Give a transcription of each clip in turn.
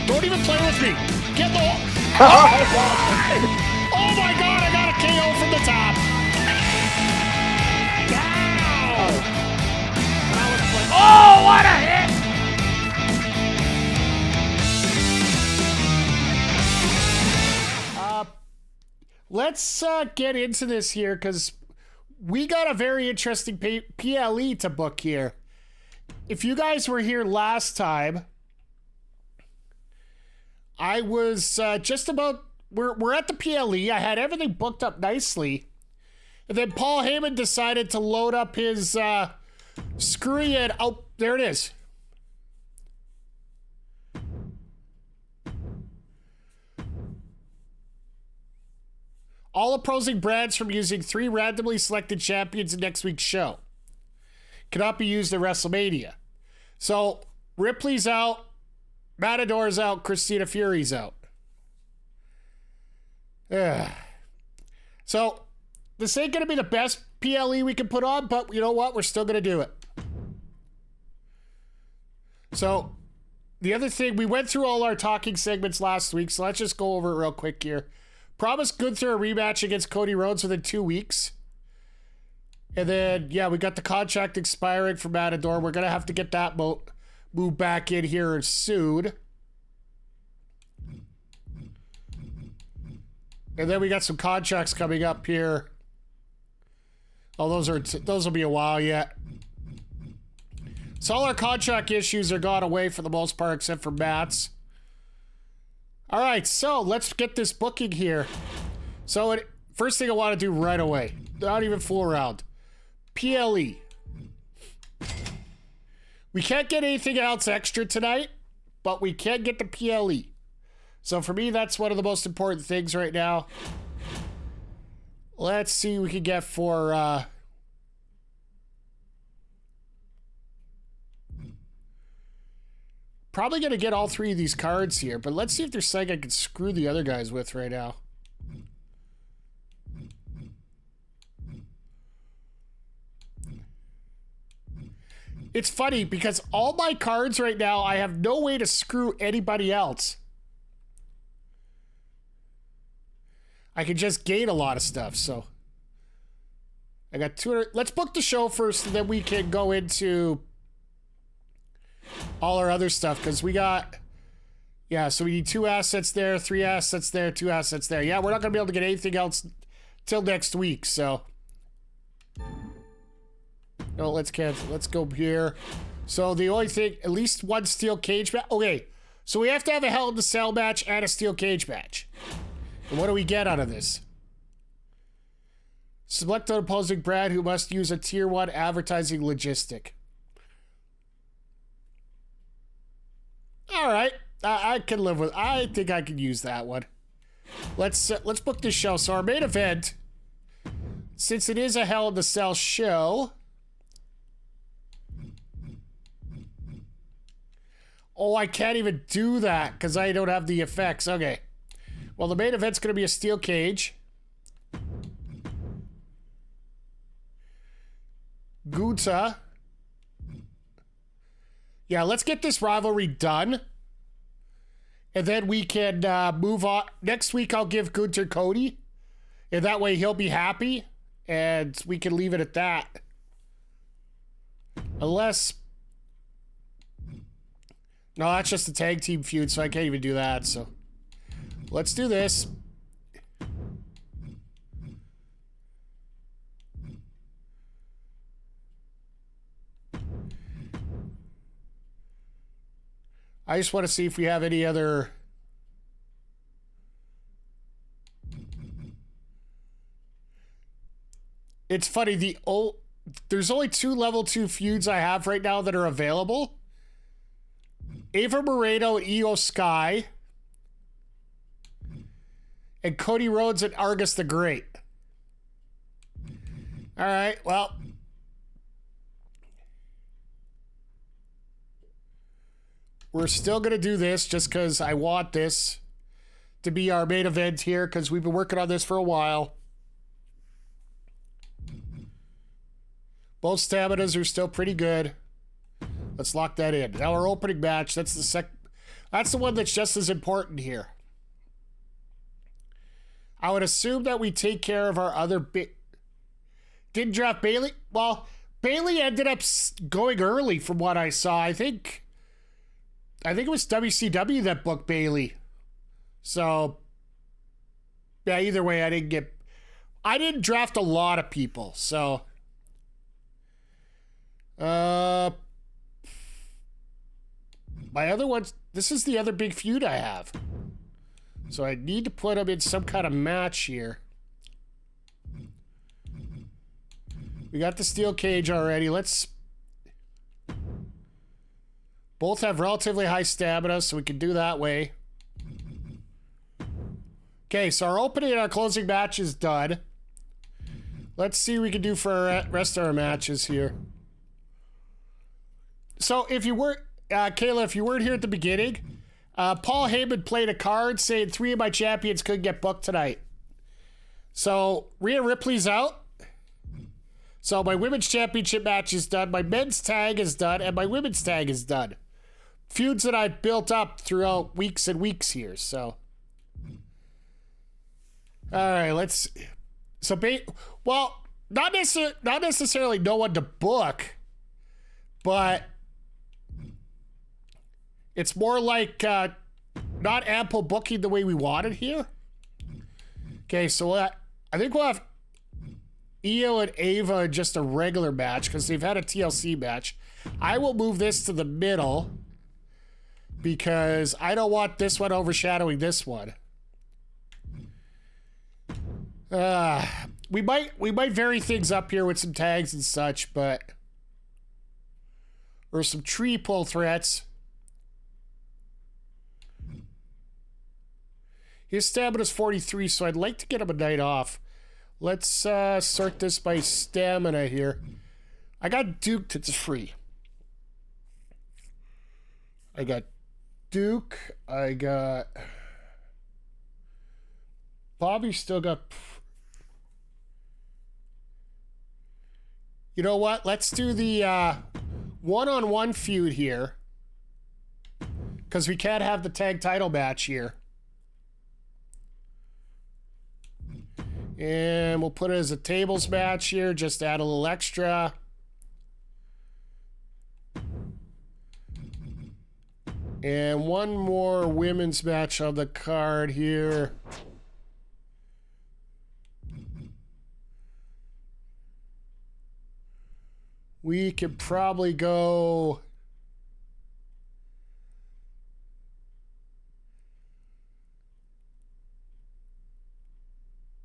Don't even play with me. Get the... Oh my god, I got a KO from the top. Oh, what a hit! Let's get into this here because we got a very interesting PLE to book here. If you guys were here last time, I was just about... We're at the PLE. I had everything booked up nicely. And then Paul Heyman decided to load up his screwy it. Oh, there it is. All opposing brands from using 3 randomly selected champions in next week's show cannot be used at WrestleMania. So Ripley's out, Matador's out, Christina Fury's out. So this ain't going to be the best PLE we can put on, but you know what? We're still going to do it. So the other thing, we went through all our talking segments last week, so let's just go over it real quick here. Promise Gunther a rematch against Cody Rhodes within 2 weeks. And then, yeah, we got the contract expiring for Matador. We're going to have to get that move back in here soon. And then we got some contracts coming up here. Oh, those will be a while yet. So all our contract issues are gone away for the most part, except for Matt's. All right, so let's get this booking here. So first thing I want to do right away, not even fool around. PLE. We can't get anything else extra tonight, but we can get the PLE. So for me, that's one of the most important things right now. Let's see what we can get for... Probably going to get all 3 of these cards here, but let's see if there's something I can screw the other guys with right now. It's funny because all my cards right now, I have no way to screw anybody else. I can just gain a lot of stuff, so. I got 200. Let's book the show first, and then we can go into all our other stuff, because we got, yeah, so we need 2 assets there, 3 assets there, 2 assets there. Yeah, we're not going to be able to get anything else till next week, so. No, let's cancel. Let's go here. So the only thing, at least 1 steel cage match. Okay, so we have to have a Hell in a Cell match and a steel cage match. And what do we get out of this? Select an opposing brand who must use a tier 1 advertising logistic. All right, I can live with. I think I can use that one. Let's book this show. So our main event, since it is a Hell in a Cell show. Oh, I can't even do that because I don't have the effects. Okay. Well, the main event's going to be a steel cage. Guta. Yeah, let's get this rivalry done. And then we can move on. Next week, I'll give Gunther Cody. And that way, he'll be happy. And we can leave it at that. Unless... No, that's just a tag team feud, so I can't even do that. So, let's do this. I just want to see if we have any other... It's funny, there's only 2 level 2 feuds I have right now that are available. Ava Moreno and Io Sky. And Cody Rhodes and Argus the Great. Alright, well... We're still going to do this just because I want this to be our main event here because we've been working on this for a while. Both staminas are still pretty good. Let's lock that in. Now our opening match, that's the That's the one that's just as important here. I would assume that we take care of our other didn't draft Bailey. Well, Bailey ended up going early from what I saw. I think it was WCW that booked Bailey. So, yeah, either way, I didn't draft a lot of people. So, my other ones, this is the other big feud I have. So I need to put them in some kind of match here. We got the steel cage already. Let's... Both have relatively high stamina, so we can do that way. Okay, so our opening and our closing match is done. Let's see what we can do for our rest of our matches here. So if you weren't... Kayla, if you weren't here at the beginning... Paul Heyman played a card saying 3 of my champions couldn't get booked tonight. So, Rhea Ripley's out. So, my women's championship match is done. My men's tag is done. And my women's tag is done. Feuds that I've built up throughout weeks and weeks here. So, alright, let's... So, well, not necessarily no one to book. But... It's more like not ample booking the way we wanted here. Okay, so I think we'll have Io and Ava in just a regular match because they've had a TLC match. I will move this to the middle because I don't want this one overshadowing this one. We might vary things up here with some tags and such, but... Or some tree pull threats. His stamina's 43, so I'd like to get him a night off. Let's sort this by stamina here. I got Duke to free. I got Duke. I got... Bobby still got... You know what? Let's do the one-on-one feud here. Because we can't have the tag title match here. And we'll put it as a tables match here. Just add a little extra. And one more women's match on the card here. We could probably go...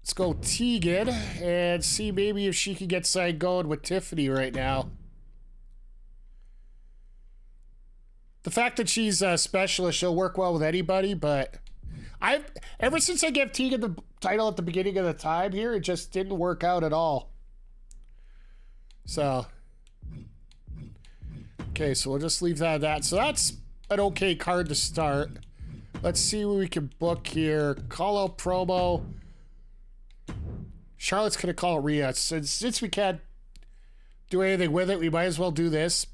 Let's go Tegan and see maybe if she can get side going with Tiffany right now. The fact that she's a specialist, she'll work well with anybody, but ever since I gave Tegan the title at the beginning of the time here, it just didn't work out at all. So, okay, so we'll just leave that at that. So that's an okay card to start. Let's see what we can book here. Call out promo. Charlotte's gonna call Rhea. Since we can't do anything with it, we might as well do this.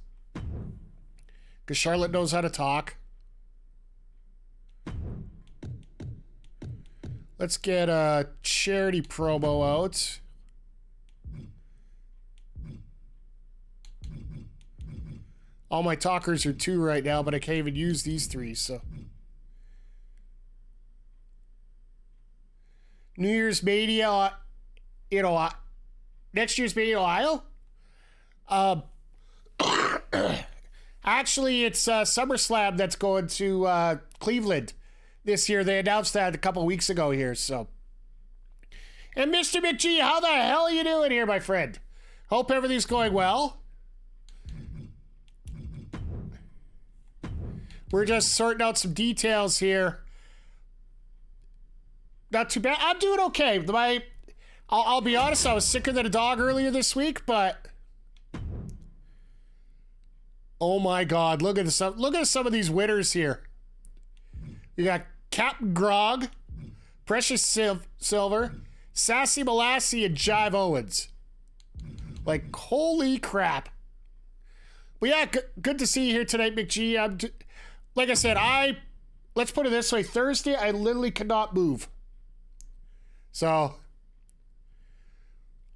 Because Charlotte knows how to talk. Let's get a charity promo out. All my talkers are 2 right now, but I can't even use these 3, so. New Year's Mania, next year's Mania, Ohio? Actually, it's SummerSlam that's going to Cleveland this year. They announced that a couple weeks ago here, so. And Mr. McGee, how the hell are you doing here, my friend? Hope everything's going well. We're just sorting out some details here. Not too bad. I'm doing okay. I'll be honest, I was sicker than a dog earlier this week, but oh my God, look at some of these winners here. You got Captain Grog, Precious Silver, Sassy Molassie, and Jive Owens. Like, holy crap. But yeah, good to see you here tonight, McGee. Like I said, I let's put it this way. Thursday, I literally could not move. So,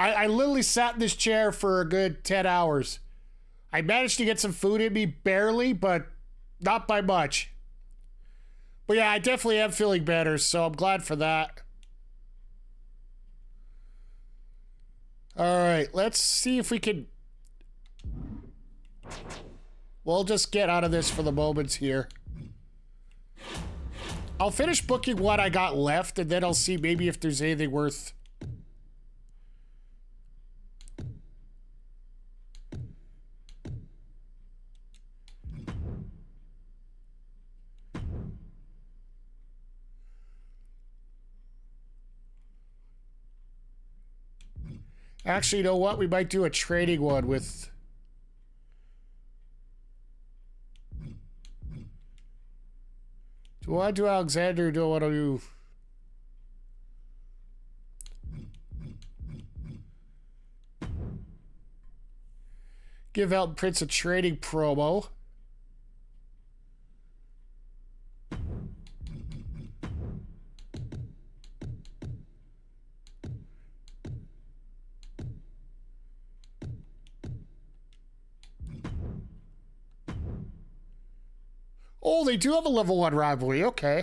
I literally sat in this chair for a good 10 hours. I managed to get some food in me, barely, but not by much. But yeah, I definitely am feeling better, so I'm glad for that. All right, let's see if we can... We'll just get out of this for the moment here. I'll finish booking what I got left, and then I'll see maybe if there's anything worth... Actually, you know what? We might do a trading one with... Do I do Alexander or do I want to do... Give Elton Prince a trading promo. Oh, they do have a level 1 rivalry. Okay.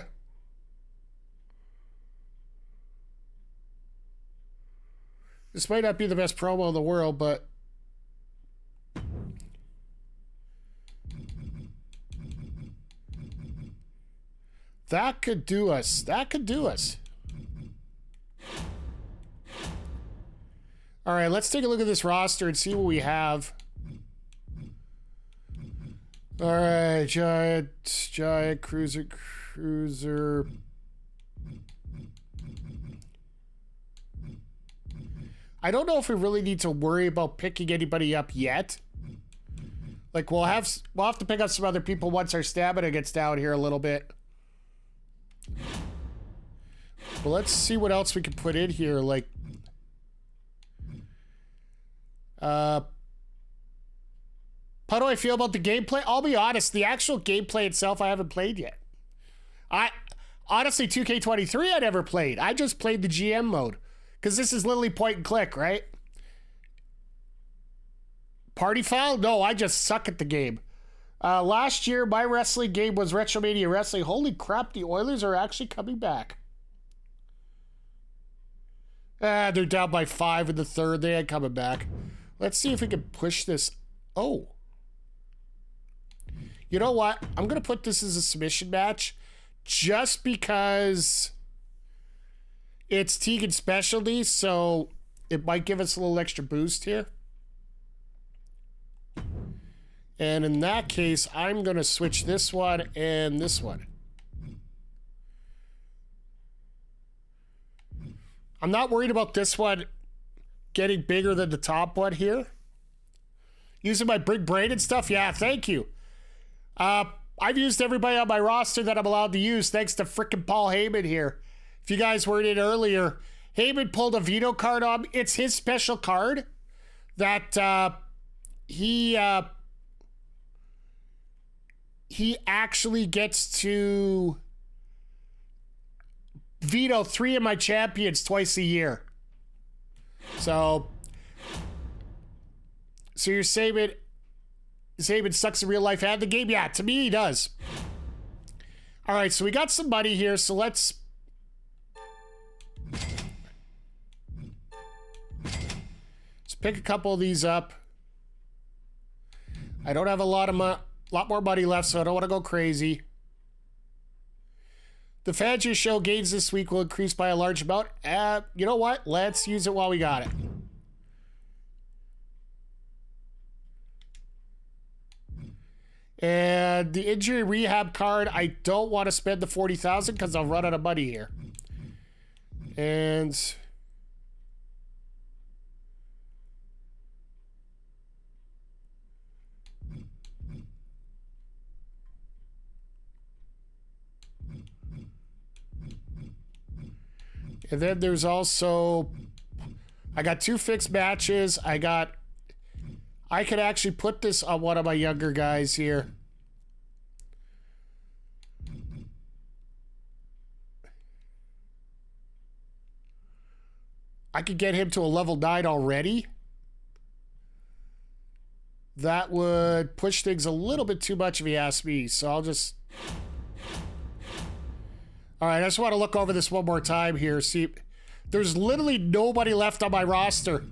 This might not be the best promo in the world, but... That could do us. That could do us. All right, let's take a look at this roster and see what we have. All right, Giant, Cruiser. I don't know if we really need to worry about picking anybody up yet. Like, we'll have to pick up some other people once our stamina gets down here a little bit. But let's see what else we can put in here. Like, how do I feel about the gameplay? I'll be honest, the actual gameplay itself I haven't played yet. Honestly, 2k23 I never played. I just played the GM mode. Because this is literally point and click, right? Party foul? No, I just suck at the game. Last year, my wrestling game was Retromania Wrestling. Holy crap, the Oilers are actually coming back. They're down by 5 in the third. They ain't coming back. Let's see if we can push this. Oh. You know what? I'm going to put this as a submission match just because it's Tegan's specialty, so it might give us a little extra boost here. And in that case, I'm going to switch this one and this one. I'm not worried about this one getting bigger than the top one here. Using my big brain and stuff? Yeah, thank you. I've used everybody on my roster that I'm allowed to use thanks to frickin' Paul Heyman here. If you guys weren't in earlier, Heyman pulled a veto card on me. It's his special card that he actually gets to veto 3 of my champions twice a year. So you're saying Heyman sucks in real life and the game? Yeah, to me he does. All right, so we got some money here, so let's pick a couple of these up. I don't have a lot more money left, so I don't want to go crazy. The fans your show gains this week will increase by a large amount. You know what? Let's use it while we got it. And the injury rehab card, I don't want to spend the $40,000 because I'll run out of money here. And then there's also, I got 2 fixed matches. I could actually put this on one of my younger guys here. I could get him to a level 9 already. That would push things a little bit too much if you ask me, so I'll just... Alright, I just want to look over this one more time here. See, there's literally nobody left on my roster.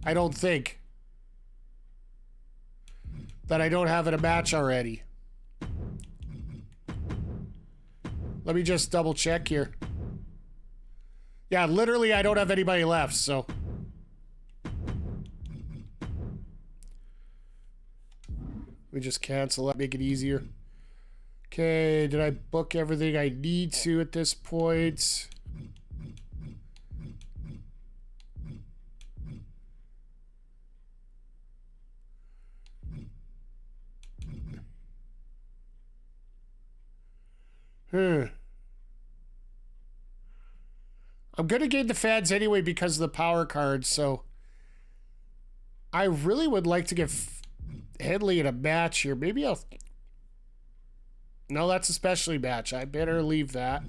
I don't think. That I don't have in a match already. Let me just double check here. Yeah, literally I don't have anybody left, so... We just cancel that, make it easier. Okay, did I book everything I need to at this point? I'm gonna gain the fans anyway because of the power card, so I really would like to get Headley in a match here. Maybe I'll... No, that's a specialty match. I better leave that.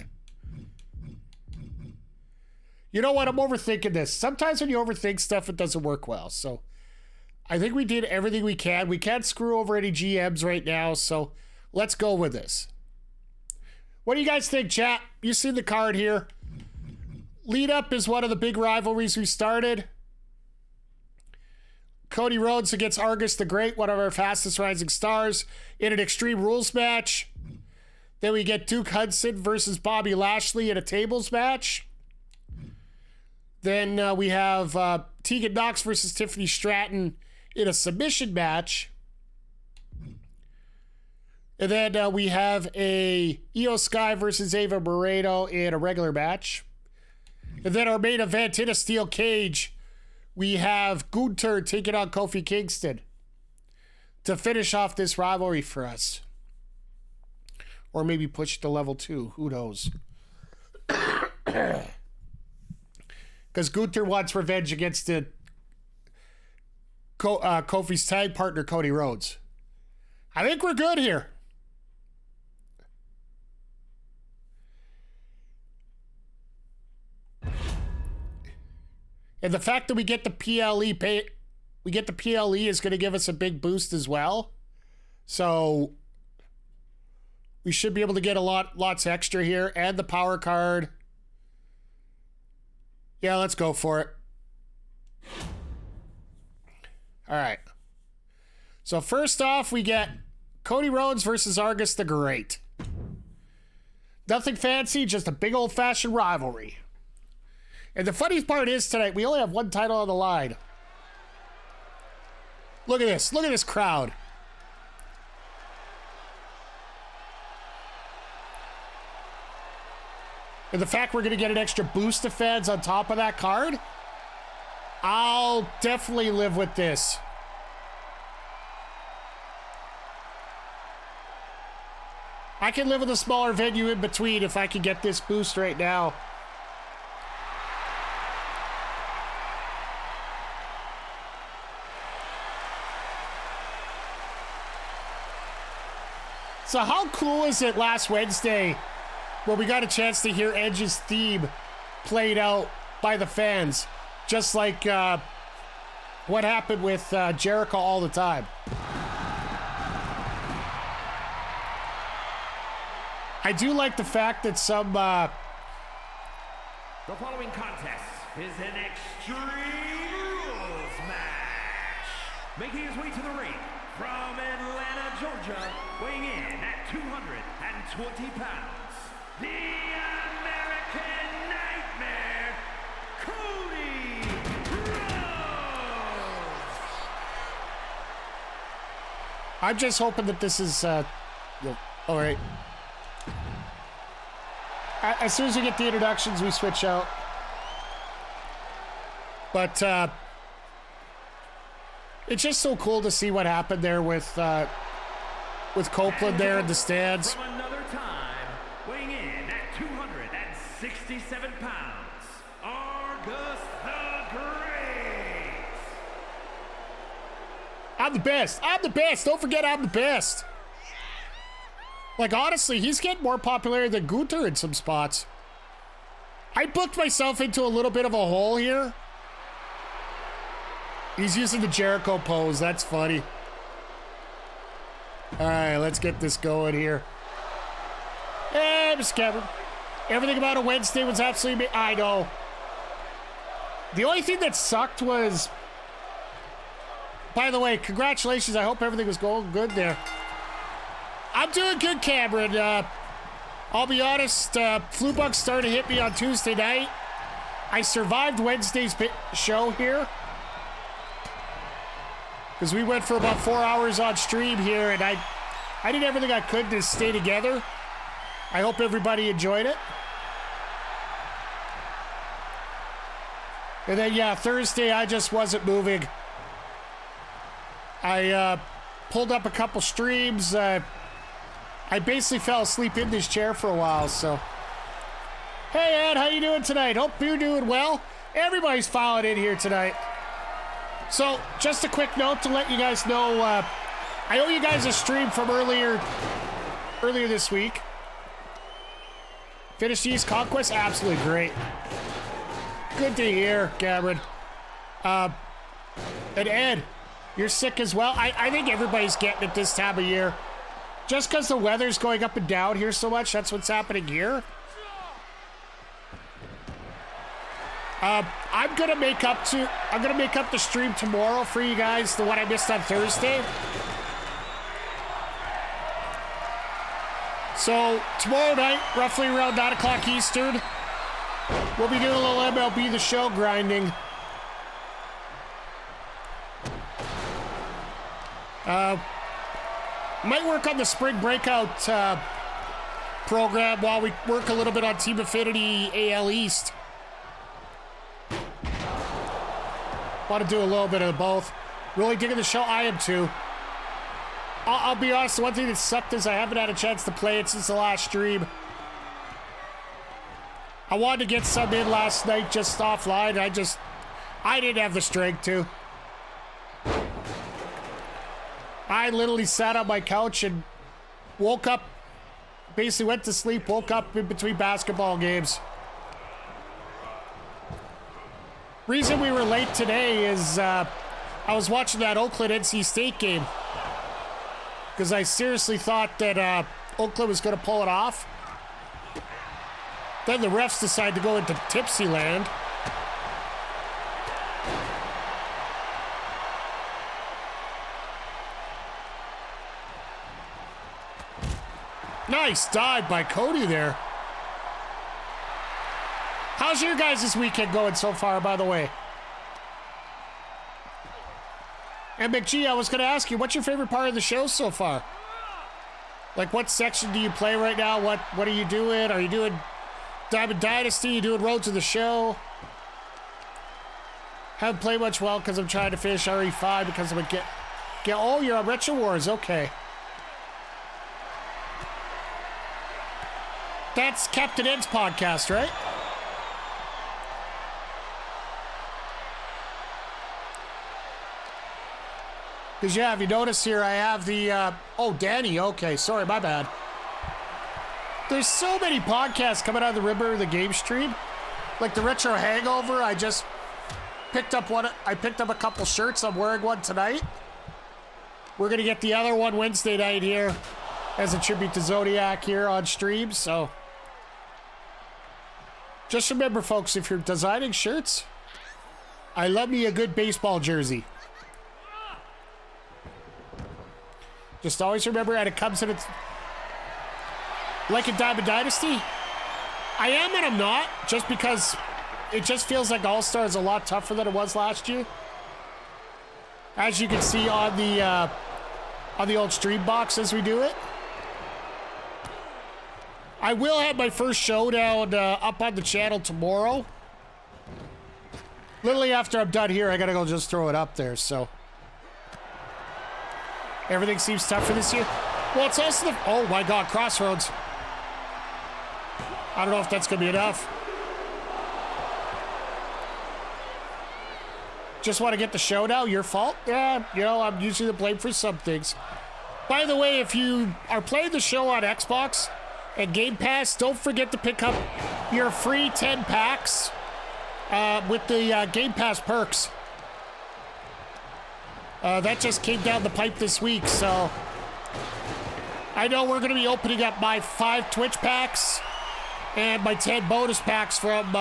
You know what? I'm overthinking this. Sometimes when you overthink stuff, it doesn't work well. So I think we did everything we can. We can't screw over any GMs right now, so let's go with this. What do you guys think, chat? You see the card here. Lead up is one of the big rivalries we started. Cody Rhodes against Argus the Great, one of our fastest rising stars, in an Extreme Rules match. Then we get Duke Hudson versus Bobby Lashley in a tables match. Then we have Tegan Knox versus Tiffany Stratton in a submission match. And then we have a Io Sky versus Ava Moreno in a regular match. And then our main event in a steel cage, we have Gunther taking on Kofi Kingston to finish off this rivalry for us. Or maybe push it to level 2. Who knows? Because Gunther wants revenge against the Kofi's tag partner, Cody Rhodes. I think we're good here. And the fact that we get the PLE is going to give us a big boost as well. So we should be able to get lots extra here, and the power card. Yeah, let's go for it. All right. So first off, we get Cody Rhodes versus Argus the Great. Nothing fancy, just a big old-fashioned rivalry. And the funny part is tonight, we only have one title on the line. Look at this. Look at this crowd. And the fact we're going to get an extra boost of fans on top of that card, I'll definitely live with this. I can live with a smaller venue in between if I can get this boost right now. So how cool is it last Wednesday when we got a chance to hear Edge's theme played out by the fans, just like what happened with Jericho all the time. I do like the fact that some... The following contest is an Extreme Rules match. Making his way to the ring from Atlanta, Georgia, weighing in at 220 pounds, the American Nightmare, Cody Rhodes. I'm just hoping that this is... all right. As soon as we get the introductions, we switch out. But it's just so cool to see what happened there with Copeland there in the stands. From another time, weighing in at 267 pounds, Argus the Great. I'm the best. I'm the best. Don't forget I'm the best. Like, honestly, he's getting more popular than Gunther in some spots. I booked myself into a little bit of a hole here. He's using the Jericho pose. That's funny. All right, let's get this going here. Hey, Mr. Cameron. Everything about a Wednesday was absolutely... I know. The only thing that sucked was... By the way, congratulations. I hope everything was going good there. I'm doing good, Cameron. I'll be honest, flu bug started to hit me on Tuesday night. I survived Wednesday's show here. Because we went for about 4 hours on stream here, and I did everything I could to stay together. I hope everybody enjoyed it. And then, yeah, Thursday, I just wasn't moving. I pulled up a couple streams. I basically fell asleep in this chair for a while, so. Hey, Ed, how you doing tonight? Hope you're doing well. Everybody's filing in here tonight. So, just a quick note to let you guys know, I owe you guys a stream from earlier this week. Finished East Conquest? Absolutely great. Good to hear, Cameron. And Ed, you're sick as well? I think everybody's getting it this time of year. Just because the weather's going up and down here so much, that's what's happening here. I'm gonna make up the stream tomorrow for you guys, the one I missed on Thursday. So tomorrow night, roughly around 9 o'clock Eastern, we'll be doing a little MLB The Show grinding. Might work on the spring breakout program while we work a little bit on Team Affinity AL East. Want to do a little bit of both. Really digging the show. I am too. I'll be honest, the one thing that sucked is I haven't had a chance to play it since the last stream. I wanted to get some in last night just offline. I didn't have the strength to. I literally sat on my couch and woke up, basically went to sleep, woke up in between basketball games. Reason we were late today is I was watching that Oakland NC State game because I seriously thought that Oakland was going to pull it off. Then the refs decided to go into tipsy land. Nice dive by Cody there. How's your guys' weekend going so far, by the way? And McG, I was going to ask you, what's your favorite part of the show so far? Like, what section do you play right now? What are you doing? Are you doing Diamond Dynasty? You doing Road to the Show? Haven't played much well because I'm trying to finish RE5 because I'm a get. Oh, you're on Retro Wars. Okay. That's Captain Ed's podcast, right? Because, yeah, if you notice here, I have the, oh, Danny, okay, sorry, my bad. There's so many podcasts coming out of the River of the Game stream. Like the Retro Hangover, I just picked up one. I picked up a couple shirts. I'm wearing one tonight. We're going to get the other one Wednesday night here as a tribute to Zodiac here on stream, so. Just remember, folks, if you're designing shirts, I love me a good baseball jersey. Just always remember, and it comes in its... Like in Diamond Dynasty, I am and I'm not, just because it just feels like All-Star is a lot tougher than it was last year. As you can see on the old stream box as we do it. I will have my first showdown up on the channel tomorrow. Literally after I'm done here, I gotta go just throw it up there, so. Everything seems tougher this year. Well, it's also the, oh my God, Crossroads. I don't know if that's gonna be enough. Just want to get the showdown, your fault? Yeah, you know, I'm usually the blame for some things. By the way, if you are playing the show on Xbox, And Game Pass, don't forget to pick up your free 10 packs with the Game Pass perks. That just came down the pipe this week, so I know we're going to be opening up my 5 Twitch packs and my 10 bonus packs from...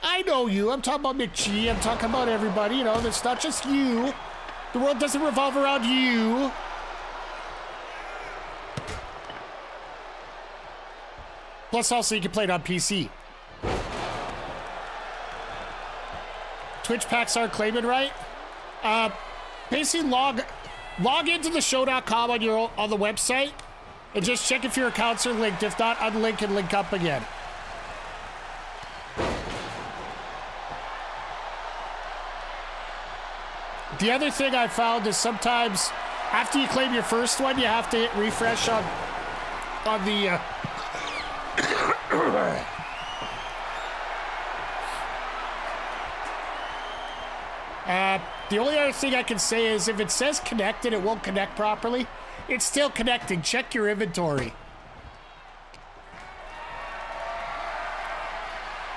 I know you. I'm talking about McG. I'm talking about everybody. You know, it's not just you. The world doesn't revolve around you. Plus, also, you can play it on PC. Twitch packs aren't claiming right. Basically, log into the show.com on the website and just check if your accounts are linked. If not, unlink and link up again. The other thing I found is sometimes after you claim your first one, you have to hit refresh on the the only other thing I can say is if it says connected, it won't connect properly. It's still connecting. Check your inventory.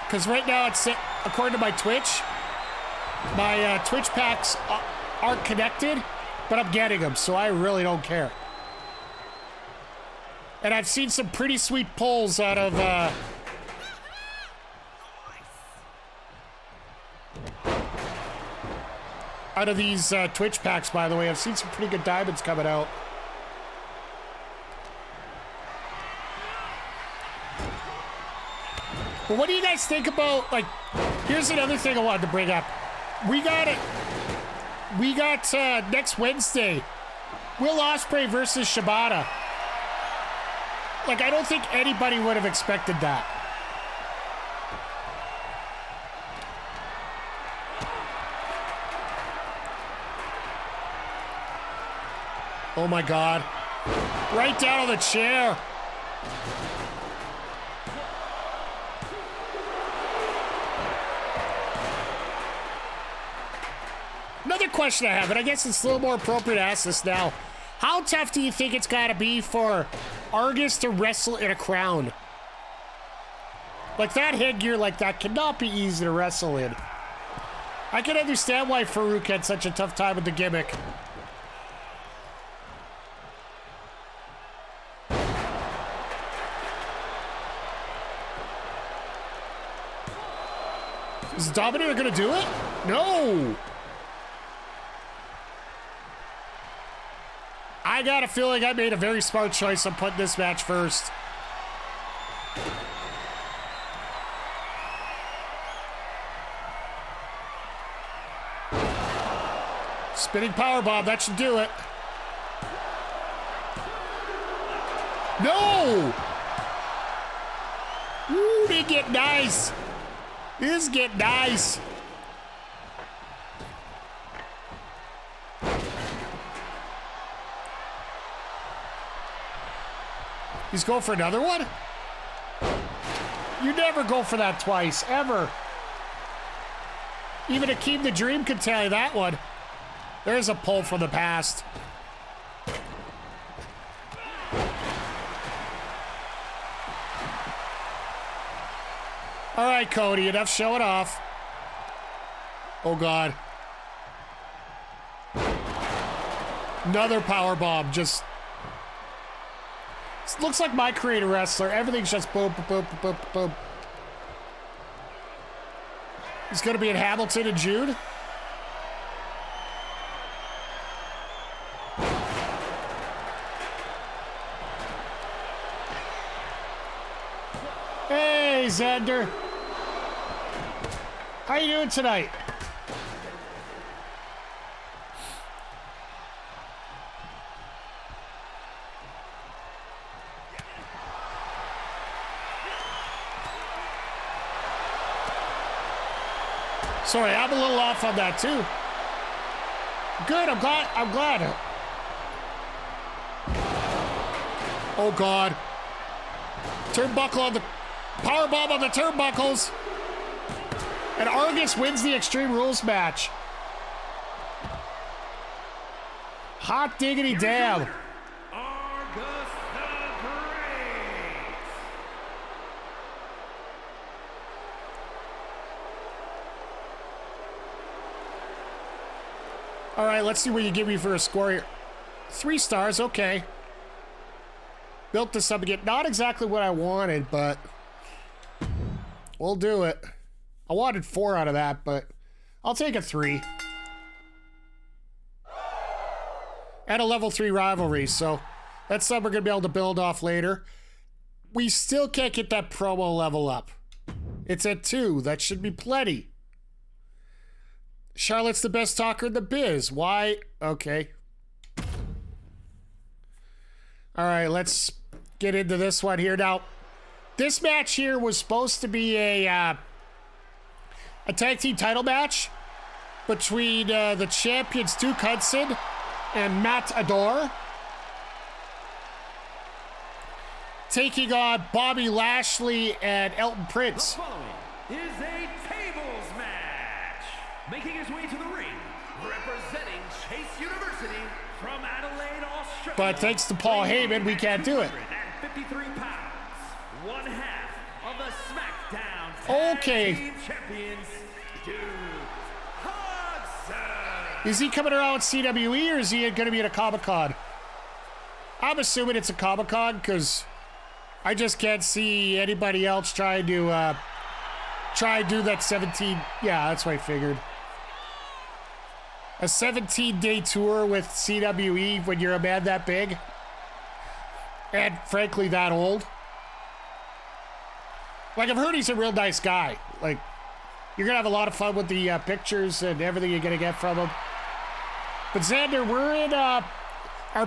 Because right now, it's according to my Twitch packs aren't connected, but I'm getting them, so I really don't care. And I've seen some pretty sweet pulls out of these Twitch packs, by the way. I've seen some pretty good diamonds coming out. But what do you guys think about, like, here's another thing I wanted to bring up. We got next Wednesday, Will Ospreay versus Shibata. Like, I don't think anybody would have expected that. Oh my God. Right down on the chair. Another question I have, and I guess it's a little more appropriate to ask this now. How tough do you think it's got to be for Argus to wrestle in a crown? Like, that headgear like that cannot be easy to wrestle in. I can understand why Farouk had such a tough time with the gimmick. Is Dominator gonna do it? No! I got a feeling I made a very smart choice on putting this match first. Spinning powerbomb, that should do it. No! Ooh, they get nice. This get nice. He's going for another one? You never go for that twice, ever. Even Akeem the Dream could tell you that one. There's a pull from the past. All right, Cody, enough showing off. Oh, God. Another power bomb, just... Looks like my creator wrestler. Everything's just boom, boom, boom, boom, boom. He's going to be in Hamilton in June. Hey, Xander. How you doing tonight? Sorry, I'm a little off on that too. Good, I'm glad. Oh God. Turnbuckle on the powerbomb on the turnbuckles. And Argus wins the Extreme Rules match. Hot diggity damn. the Great. All right, let's see what you give me for a score here. 3 stars, okay. Built this up again. Not exactly what I wanted, but we'll do it. I wanted 4 out of that, but I'll take a 3. And a level 3 rivalry, so that's something we're going to be able to build off later. We still can't get that promo level up. It's at 2. That should be plenty. Charlotte's the best talker in the biz. Why? Okay. All right, let's get into this one here. Now, this match here was supposed to be a tag team title match between the champions Duke Hudson and Matt Adore, taking on Bobby Lashley and Elton Prince. The following is a tables match. Making his way to the ring, representing Chase University from Adelaide, Australia. But thanks to Paul Heyman, we can't do it. 53 pounds, 1/2 of the SmackDown Okay. Tag Team Champions, Duke Hudson. Is he coming around with CWE or is he going to be at a Comic-Con? I'm assuming it's a Comic-Con because I just can't see anybody else trying to do that 17. Yeah, that's what I figured. A 17-day tour with CWE when you're a man that big and frankly that old. Like, I've heard he's a real nice guy. Like, you're gonna have a lot of fun with the pictures and everything you're gonna get from him. But Xander, we're in our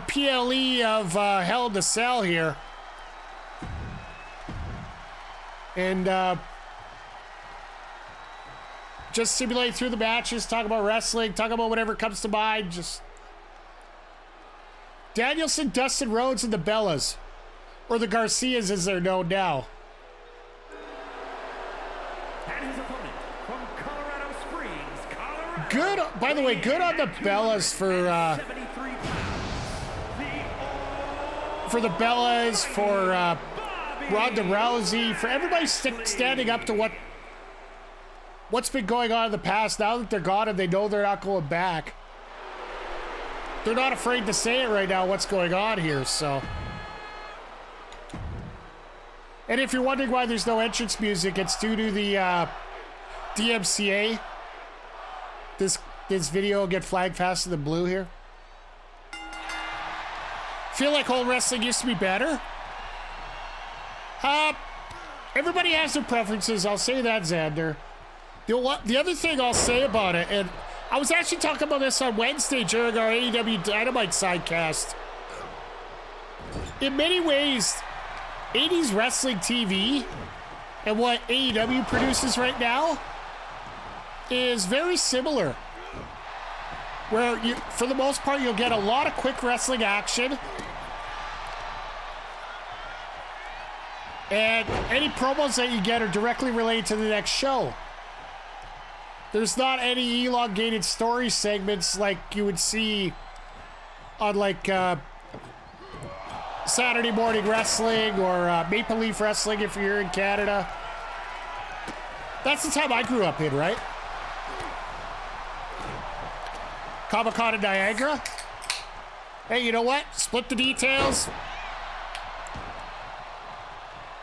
PLE of Hell in a Cell here. And just simulate through the matches, talk about wrestling, talk about whatever comes to mind. Just Danielson, Dustin Rhodes, and the Bellas, or the Garcias as they're known now. And his opponent from Colorado Springs, Colorado. Good, by the way, good on the Bellas for 73 pounds. the Bellas, for Ronda Rousey, for everybody standing up to what's been going on in the past. Now that they're gone and they know they're not going back, they're not afraid to say it right now, what's going on here, so. And if you're wondering why there's no entrance music, it's due to the DMCA. This video will get flagged faster than blue here. Feel like old wrestling used to be better. Everybody has their preferences, I'll say that, Xander. The other thing I'll say about it, and I was actually talking about this on Wednesday during our AEW Dynamite sidecast. In many ways, 80s wrestling TV and what AEW produces right now is very similar. Where, for the most part, you'll get a lot of quick wrestling action. And any promos that you get are directly related to the next show. There's not any elongated story segments like you would see on like Saturday Morning Wrestling or Maple Leaf Wrestling if you're in Canada. That's the time I grew up in, right? Comic-Con in Niagara. Hey, you know what? Split the details.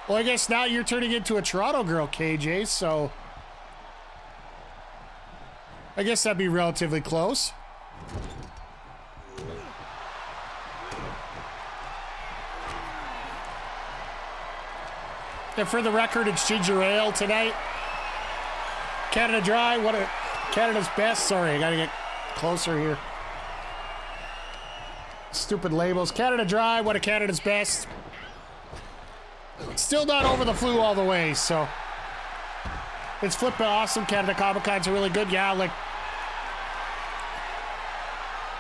Well, I guess now you're turning into a Toronto girl, KJ, so I guess that'd be relatively close. And for the record, it's ginger ale tonight. Canada Dry, Canada's best. Sorry, I gotta get closer here. Stupid labels. Canada Dry, one of Canada's best. Still not over the flu all the way, so it's flipping awesome. Canada Comic-Cons are really good. Yeah, like,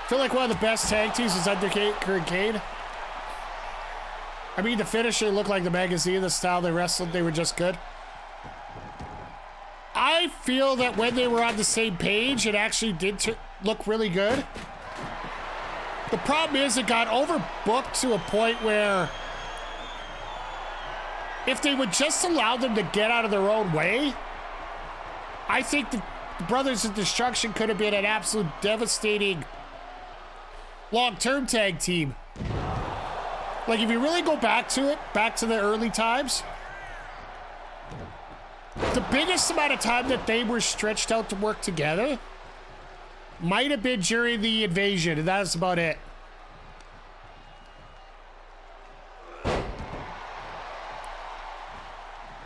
I feel like one of the best tag teams is Undertaker and Kane. I mean, the finisher looked like the magazine, the style they wrestled, they were just good. I feel that when they were on the same page, it actually did look really good. The problem is it got overbooked to a point where if they would just allow them to get out of their own way, I think the Brothers of Destruction could have been an absolute devastating long-term tag team. Like, if you really go back to it, back to the early times, the biggest amount of time that they were stretched out to work together might have been during the invasion, and that's about it.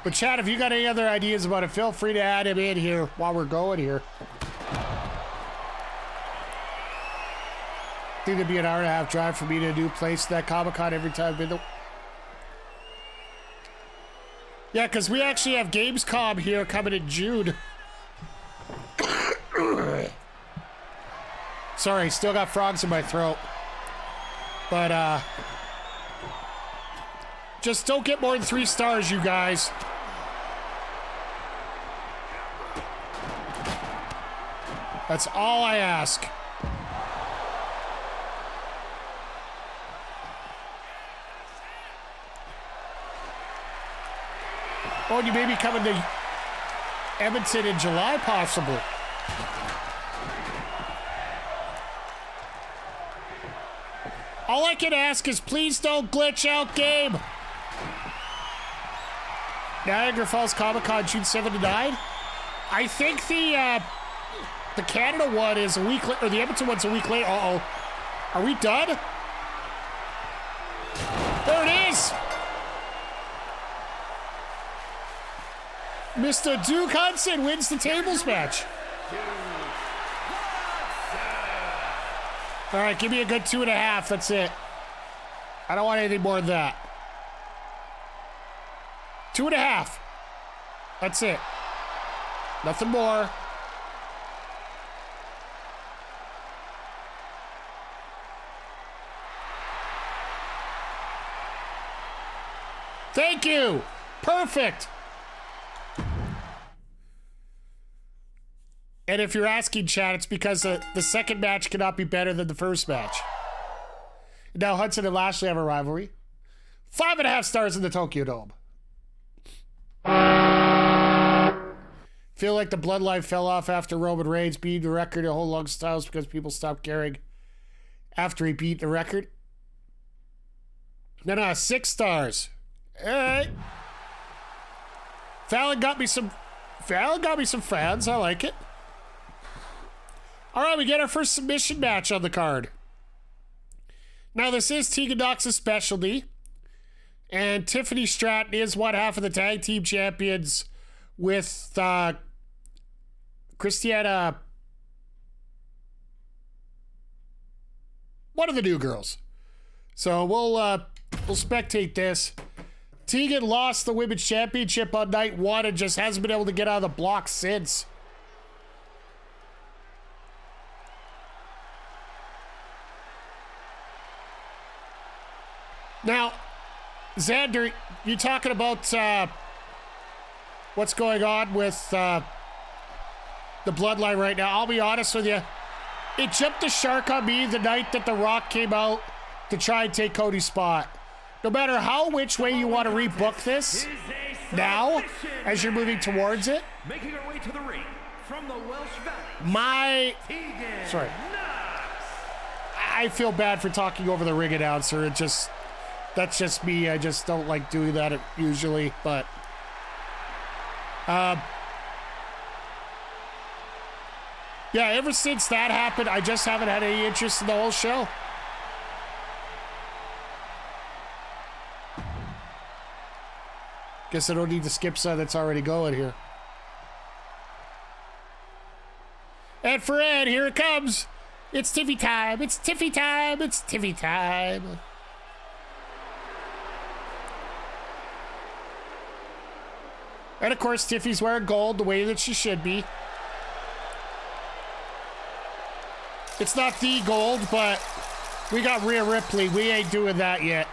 But Chad, if you got any other ideas about it, feel free to add him in here while we're going here. I think it'd be an hour and a half drive for me to a new place, that Comic-Con every time I've been to. Yeah, because we actually have Gamescom here coming in June. Sorry, still got frogs in my throat. But, just don't get more than 3 stars, you guys. That's all I ask. Oh, you may be coming to Edmonton in July, possibly. All I can ask is please don't glitch out, game. Niagara Falls Comic-Con, June 7 to 9. I think the Canada one is a week late, or the Edmonton one's a week late. Uh-oh. Are we done? There it is! Mr. Duke Hudson wins the tables match. All right, give me a good 2.5. That's it. I don't want anything more than that. 2.5. That's it. Nothing more. Thank you. Perfect. And if you're asking, Chad, it's because the second match cannot be better than the first match. Now, Hudson and Lashley have a rivalry. 5.5 stars in the Tokyo Dome. Feel like the bloodline fell off after Roman Reigns beat the record a whole long styles because people stopped caring after he beat the record. No, 6 stars. All right. Fallon got me some fans. I like it. All right, we get our first submission match on the card. Now, this is Tegan Knox's specialty. And Tiffany Stratton is one half of the tag team champions with Christiana, one of the new girls. So we'll spectate this. Tegan lost the women's championship on night 1 and just hasn't been able to get out of the block since. Now, Xander, you talking about what's going on with the bloodline right now. I'll be honest with you. It jumped the shark on me the night that The Rock came out to try and take Cody's spot. No matter how which way you want to rebook this now, as you're moving towards it, making her way to the ring from the Welsh Valley. Sorry. I feel bad for talking over the ring announcer. That's just me. I just don't like doing that usually, but yeah, ever since that happened, I just haven't had any interest in the whole show. Guess I don't need to skip some that's already going here. And for Ed, here it comes. It's Tiffy time. It's Tiffy time. It's Tiffy time. And of course, Tiffy's wearing gold the way that she should be. It's not the gold, but we got Rhea Ripley. We ain't doing that yet.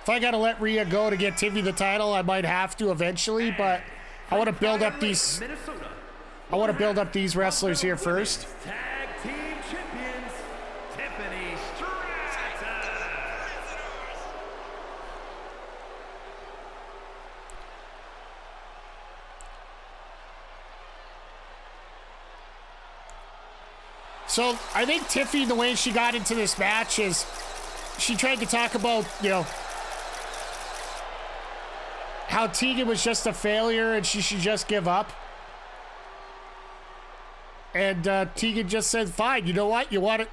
If I gotta let Rhea go to get Tiffy the title, I might have to eventually, but I want to build up these. I want to build up these wrestlers here first. Tag Team Tiffany Stratton. So I think Tiffy, the way she got into this match is she tried to talk about, you know, how Tegan was just a failure and she should just give up. And Tegan just said, fine, you know what? You want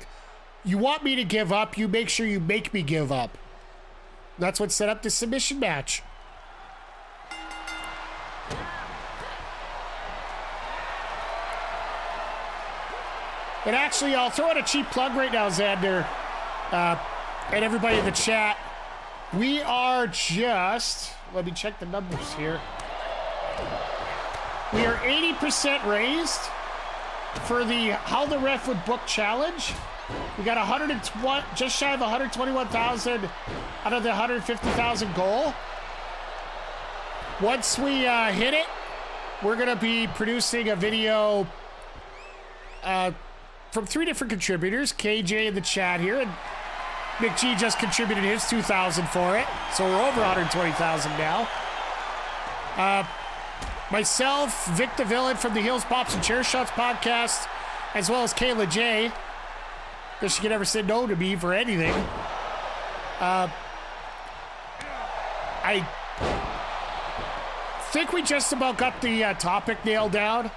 me to give up, you make sure you make me give up. That's what set up the submission match. And actually, I'll throw out a cheap plug right now, Xander, and everybody in the chat. We are just, let me check the numbers here. We are 80% raised for the How the Ref Would Book challenge. We got 120, just shy of 121,000 out of the 150,000 goal. Once we hit it, we're gonna be producing a video from 3 different contributors. KJ in the chat here, and McG just contributed his 2,000 for it, so we're over 120,000 now. Myself, Vic the Villain from the Heels, Pops, and Chair Shots podcast, as well as Kayla J. Because she can never say no to me for anything. I think we just about got the topic nailed down.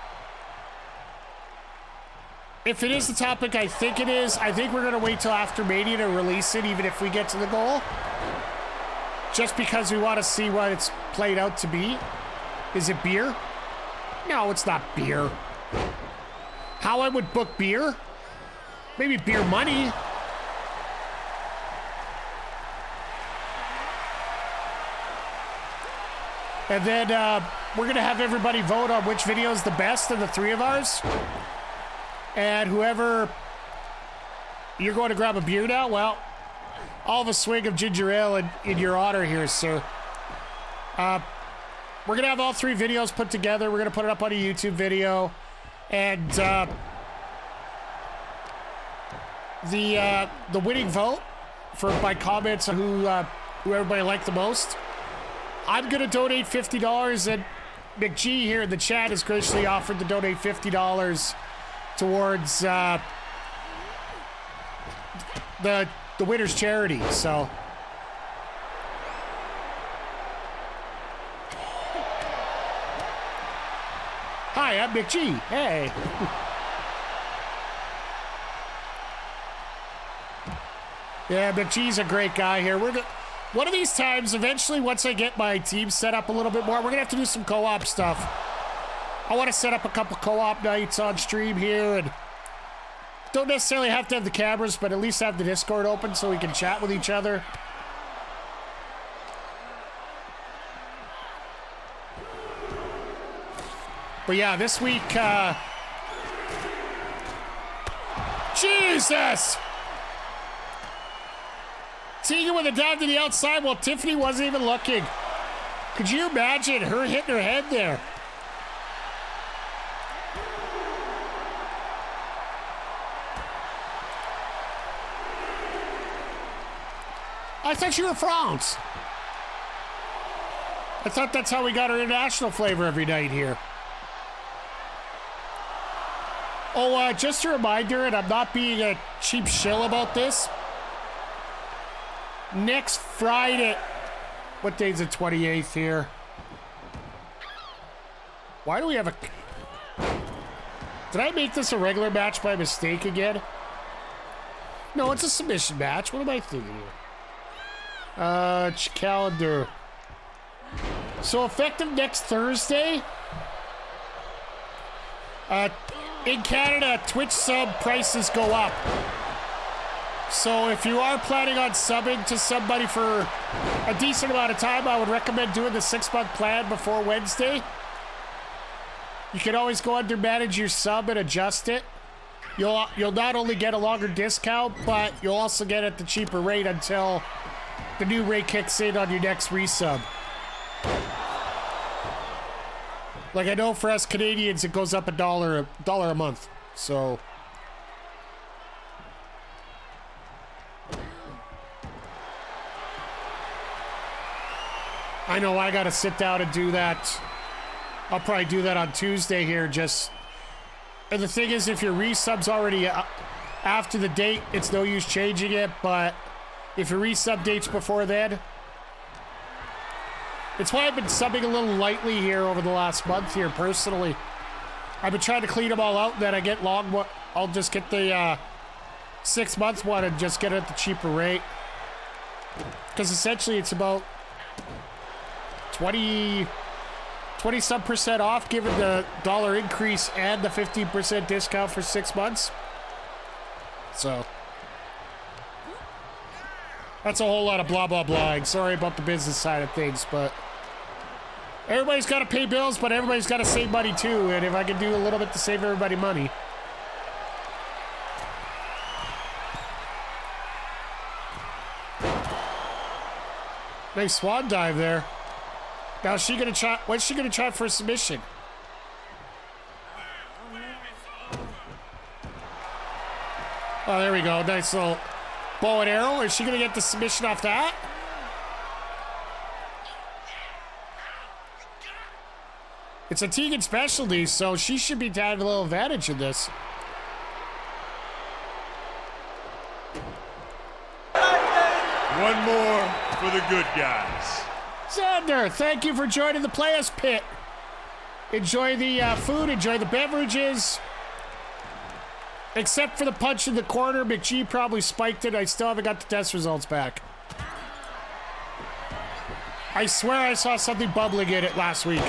If it is the topic I think it is, I think we're going to wait till after Mania to release it, even if we get to the goal. Just because we want to see what it's played out to be. Is it beer? No, it's not beer. How I would book beer? Maybe beer money. And then we're going to have everybody vote on which video is the best of the 3 of ours. And whoever, you're going to grab a beer now? Well, I'll have a swig of ginger ale in your honor here, sir. We're going to have all 3 videos put together. We're going to put it up on a YouTube video. And the winning vote for my comments on who everybody liked the most, I'm going to donate $50. And McG here in the chat has graciously offered to donate $50 towards the winner's charity. So hi, I'm McG. Hey. Yeah, McG's a great guy here. One of these times, eventually, once I get my team set up a little bit more, we're gonna have to do some co-op stuff. I want to set up a couple co-op nights on stream here, and don't necessarily have to have the cameras, but at least have the Discord open so we can chat with each other. But yeah, this week, Jesus! Tegan with a dive to the outside while Tiffany wasn't even looking. Could you imagine her hitting her head there? I thought you were France. I thought that's how we got our international flavor every night here. Oh, just a reminder, and I'm not being a cheap shill about this. Next Friday, what day is the 28th here? Why do we have a... Did I make this a regular match by mistake again? No, it's a submission match. What am I thinking here? Calendar. So effective next Thursday. In Canada, Twitch sub prices go up. So if you are planning on subbing to somebody for a decent amount of time, I would recommend doing the 6-month plan before Wednesday. You can always go under manage your sub and adjust it. You'll not only get a longer discount, but you'll also get at the cheaper rate until the new rate kicks in on your next resub. Like, I know for us Canadians, it goes up $1 a month. So I know I got to sit down and do that. I'll probably do that on Tuesday here. And the thing is, if your resub's already after the date, it's no use changing it. But if your resub date's before then, it's why I've been subbing a little lightly here over the last month here, personally. I've been trying to clean them all out, and then I get long. I'll just get the 6 month one and just get it at the cheaper rate. Because essentially it's about 20 some percent off, given the dollar increase and the 15% discount for 6 months. So that's a whole lot of blah blah blah. Sorry about the business side of things, but everybody's got to pay bills, but everybody's got to save money too. And if I can do a little bit to save everybody money. Nice swan dive there. Now is she gonna try? What's she gonna try for a submission? Oh, there we go. Nice little bow and arrow. Is she gonna get the submission off that? It's a Tegan specialty, so she should be having a little advantage in this. One more for the good guys. Xander, thank you for joining the Players Pit. Enjoy the food, enjoy the beverages. Except for the punch in the corner, McGee probably spiked it. I still haven't got the test results back. I swear I saw something bubbling in it last week.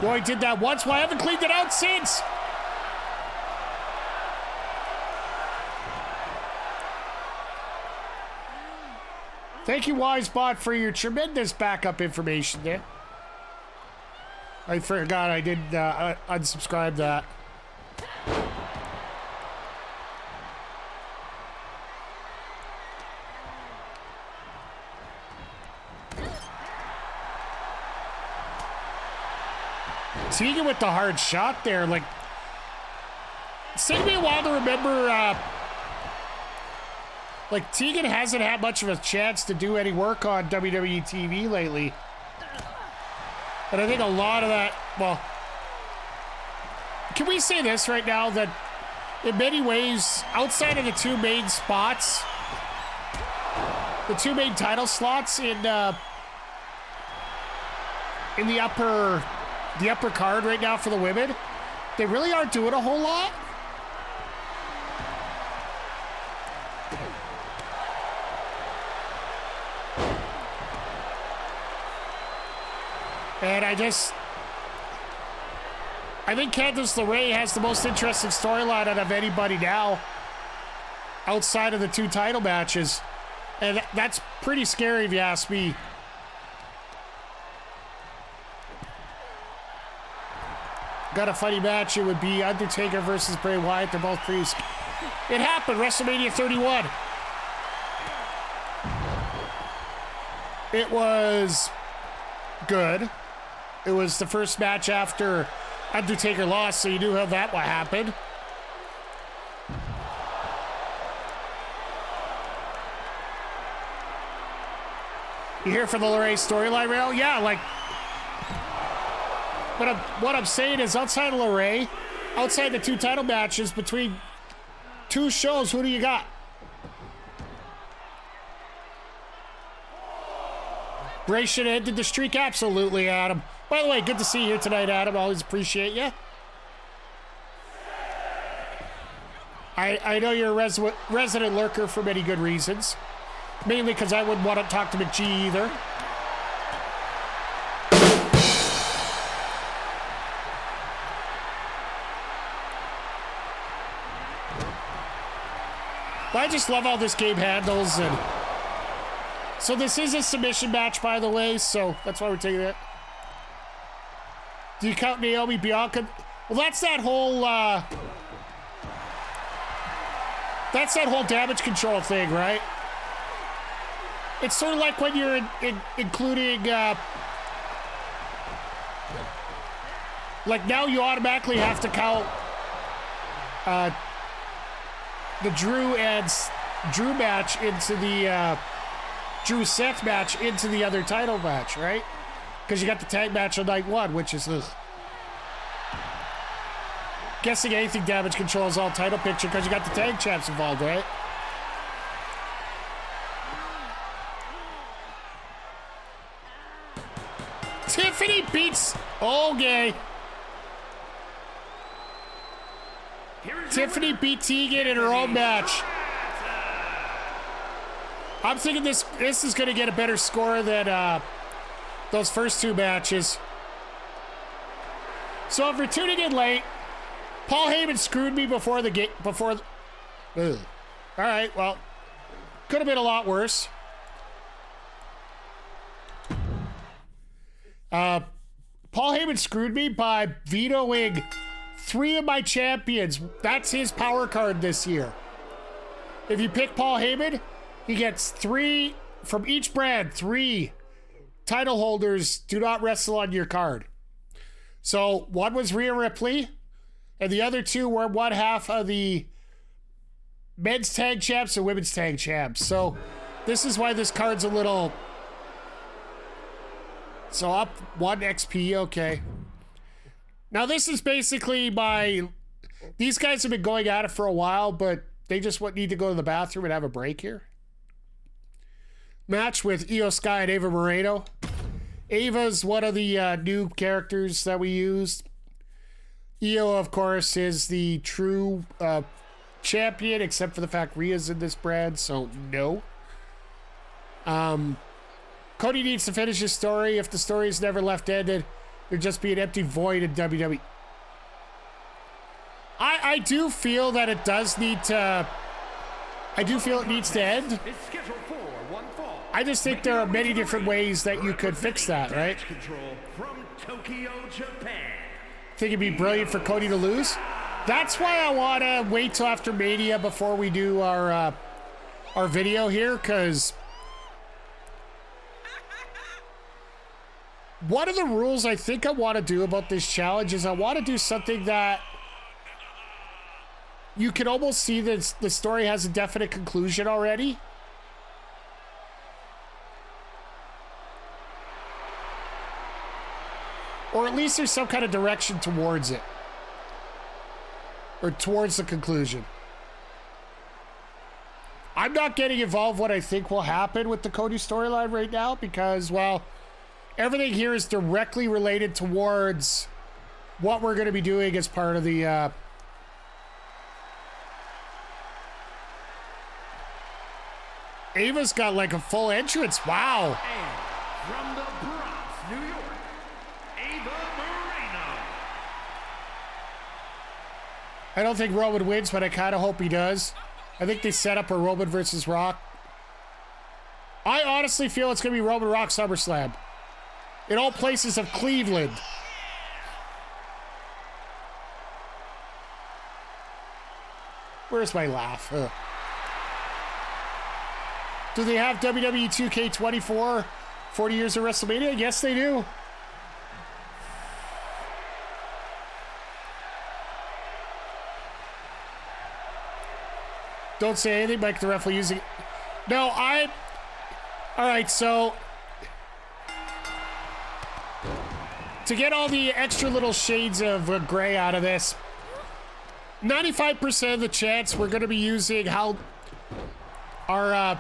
Boy, I did that once. Well, I haven't cleaned it out since. Thank you, WiseBot, for your tremendous backup information there. I forgot I did unsubscribe that. Tegan with the hard shot there. Like, it's taking me a while to remember. Like, Tegan hasn't had much of a chance to do any work on WWE TV lately. And I think a lot of that, well, can we say this right now, that in many ways, outside of the two main spots, the two main title slots in the upper card right now for the women, they really aren't doing a whole lot. And I think Candice LeRae has the most interesting storyline out of anybody now outside of the two title matches. And that's pretty scary if you ask me. Got a funny match. It would be Undertaker versus Bray Wyatt. They're both pretty... It happened, WrestleMania 31. It was good. It was the first match after Undertaker lost, so you knew how that would happen. You hear from the LeRae storyline rail? Yeah, like... But what I'm saying is, outside of LeRae, outside the two title matches, between two shows, who do you got? Bray should have ended the streak? Absolutely, Adam. By the way, good to see you here tonight, Adam. Always appreciate you. I know you're a resident lurker for many good reasons. Mainly because I wouldn't want to talk to McGee either. But I just love how this game handles. And so this is a submission match, by the way, so that's why we're taking it. Do you count Naomi, Bianca? Well, that's that whole damage control thing, right? It's sort of like when you're including, like now you automatically have to count the Drew and Drew match into the Drew Seth match into the other title match, right? Because you got the tag match on night one, which is guessing anything damage controls all title picture because you got the tag champs involved, right? Tiffany beats okay. Tiffany beat Tegan in her own match. I'm thinking this is going to get a better score than those first two matches. So if you're tuning in late, Paul Heyman screwed me before the game. All right, well, could have been a lot worse. Paul Heyman screwed me by vetoing 3 of my champions. That's his power card this year. If you pick Paul Heyman, he gets 3 from each brand. 3 title holders do not wrestle on your card. So one was Rhea Ripley, and the other 2 were one half of the men's tag champs and women's tag champs. So this is why this card's a little... So up 1 XP, okay. Now this is basically my... These guys have been going at it for a while, but they just need to go to the bathroom and have a break here. Match with Io Sky and Ava Moreno. Ava's one of the new characters that we used. Io, of course, is the true champion, except for the fact Rhea's in this brand, so no. Cody needs to finish his story. If the story is never left ended, there'd just be an empty void in WWE. I do feel that it does need to... I do feel it needs to end. I just think there are many different ways that you could fix that, right? I think it'd be brilliant for Cody to lose. That's why I want to wait till after Mania before we do our video here, because... One of the rules I think I want to do about this challenge is I want to do something that you can almost see that the story has a definite conclusion already. Or at least there's some kind of direction towards it. Or towards the conclusion. I'm not getting involved what I think will happen with the Cody storyline right now because, well... Everything here is directly related towards what we're going to be doing as part of the... Ava's got like a full entrance. Wow. And from the Bronx, New York, Ava Moreno. I don't think Roman wins, but I kind of hope he does. I think they set up a Roman versus Rock. I honestly feel it's going to be Roman Rock SummerSlam. In all places of Cleveland. Where's my laugh? Ugh. Do they have WWE 2k24 40 years of WrestleMania? Yes, they do. Don't say anything, Mike the ref will use it. No, all right, so... To get all the extra little shades of gray out of this, 95% of the chance we're going to be using how our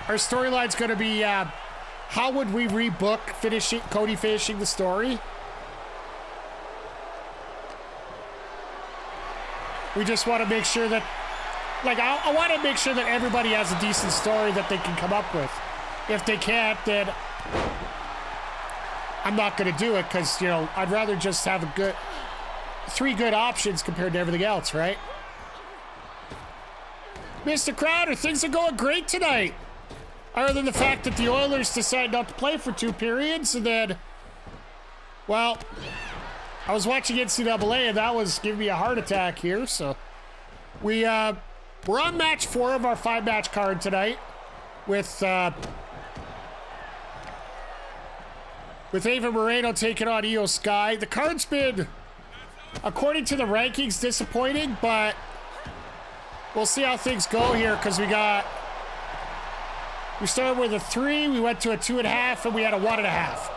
storyline's going to be how would we rebook Cody finishing the story. We just want to make sure that, like, I want to make sure that everybody has a decent story that they can come up with. If they can't, then I'm not going to do it because, you know, I'd rather just have 3 good options compared to everything else, right? Mr. Crowder, things are going great tonight. Other than the fact that the Oilers decided not to play for 2 periods, and then, well, I was watching NCAA, and that was giving me a heart attack here, so we're on match 4 of our 5-match card tonight with Ava Moreno taking on Io Sky. The card's been, according to the rankings, disappointing, but We'll see how things go here because we started with a 3, we went to a 2.5, and we had a 1.5.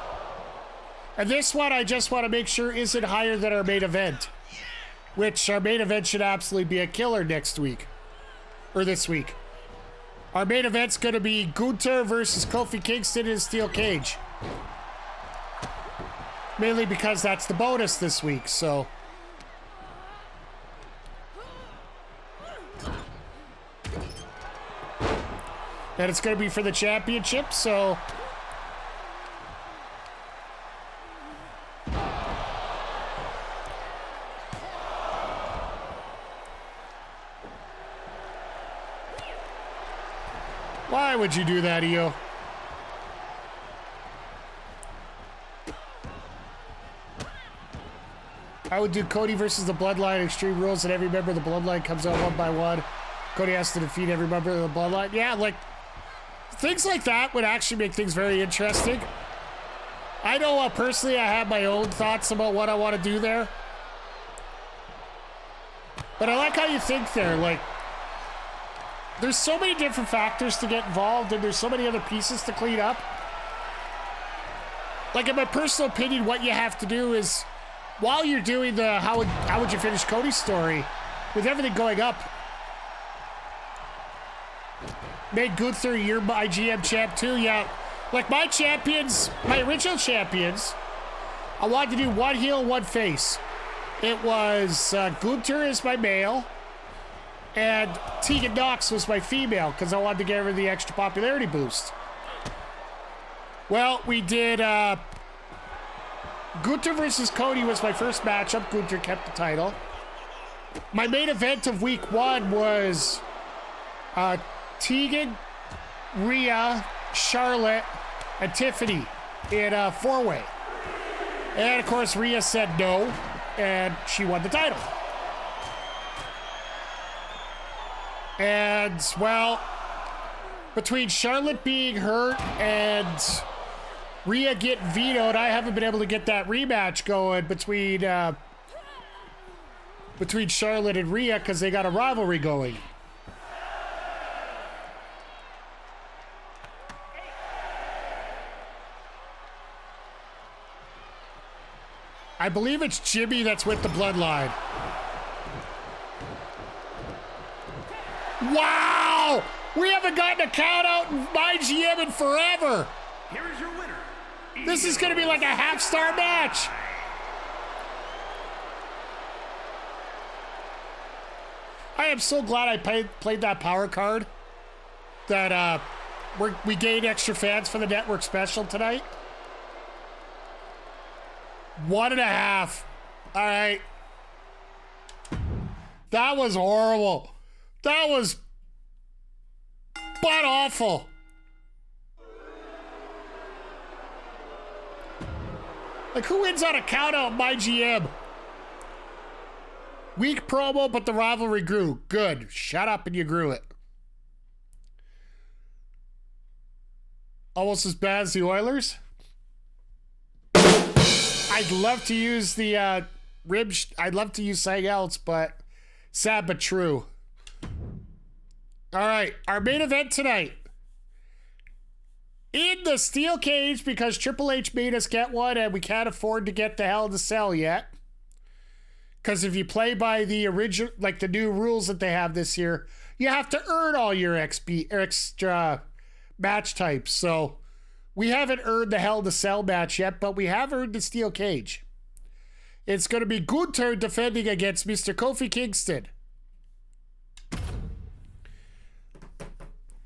And this one, I just want to make sure isn't higher than our main event, which our main event should absolutely be a killer next week, or this week. Our main event's going to be Gunther versus Kofi Kingston in a steel cage. Mainly because that's the bonus this week, so. And it's going to be for the championship, so. Why would you do that, Io? I would do Cody versus the Bloodline Extreme Rules, and every member of the Bloodline comes out one by one. Cody has to defeat every member of the Bloodline. Yeah, like, things like that would actually make things very interesting. I know personally I have my own thoughts about what I want to do there. But I like how you think there. Like, there's so many different factors to get involved, and there's so many other pieces to clean up. Like, in my personal opinion, what you have to do is, while you're doing the how would you finish Cody's story, with everything going up, make Gunther your myGM champ too. Yeah, like my champions, my original champions, I wanted to do one heel, one face. It was Gunther as my male, and Tegan Nox was my female because I wanted to give her the extra popularity boost. Well, we did Gunther versus Cody was my first matchup. Gunther kept the title. My main event of week 1 was Tegan, Rhea, Charlotte, and Tiffany in a 4-way. And of course, Rhea said no, and she won the title. And, well, between Charlotte being hurt and Rhea getting vetoed, I haven't been able to get that rematch going between Charlotte and Rhea because they got a rivalry going. I believe it's Jimmy that's with the Bloodline. Wow! We haven't gotten a count out in myGM in forever. Here is your winner. This is going to be like a half-star match. I am so glad I played that power card. That we gained extra fans for the network special tonight. 1.5. All right. That was horrible. That was butt awful. Like, who wins on a count out myGM? Weak promo, but the rivalry grew. Good. Shut up and you grew it. Almost as bad as the Oilers. I'd love to use the ribs. I'd love to use something else, but sad but true. All right, our main event tonight. In the steel cage, because Triple H made us get one and we can't afford to get the Hell in a Cell yet. Because if you play by the original, like the new rules that they have this year, you have to earn all your extra match types. So we haven't earned the Hell in a Cell match yet, but we have earned the steel cage. It's going to be Gunther defending against Mr. Kofi Kingston.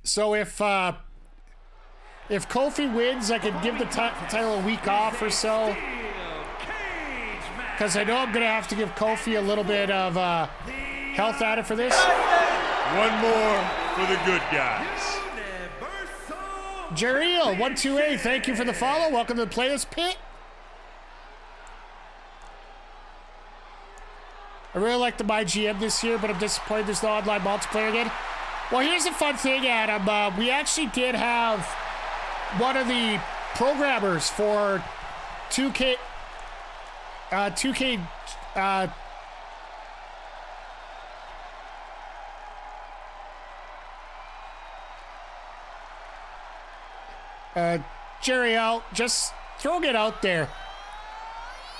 So if Kofi wins, I could give the title a week off or so. Because I know I'm going to have to give Kofi a little bit of health added for this. One more for the good guys. Jeriel, 128, thank you for the follow. Welcome to the Players Pit. I really like the myGM this year, but I'm disappointed there's no online multiplayer again. Well, here's the fun thing, Adam. We actually did have one of the programmers for 2K... 2K... Jerry out, just throwing it out there.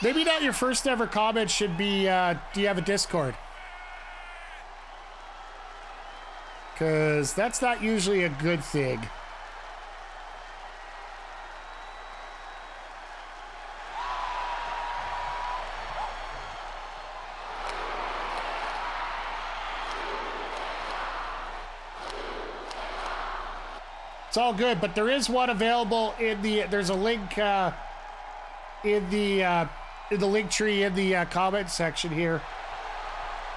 Maybe not your first ever comment should be, do you have a Discord? Because that's not usually a good thing. It's all good, but there is one available in the. There's a link in the link tree in the comment section here,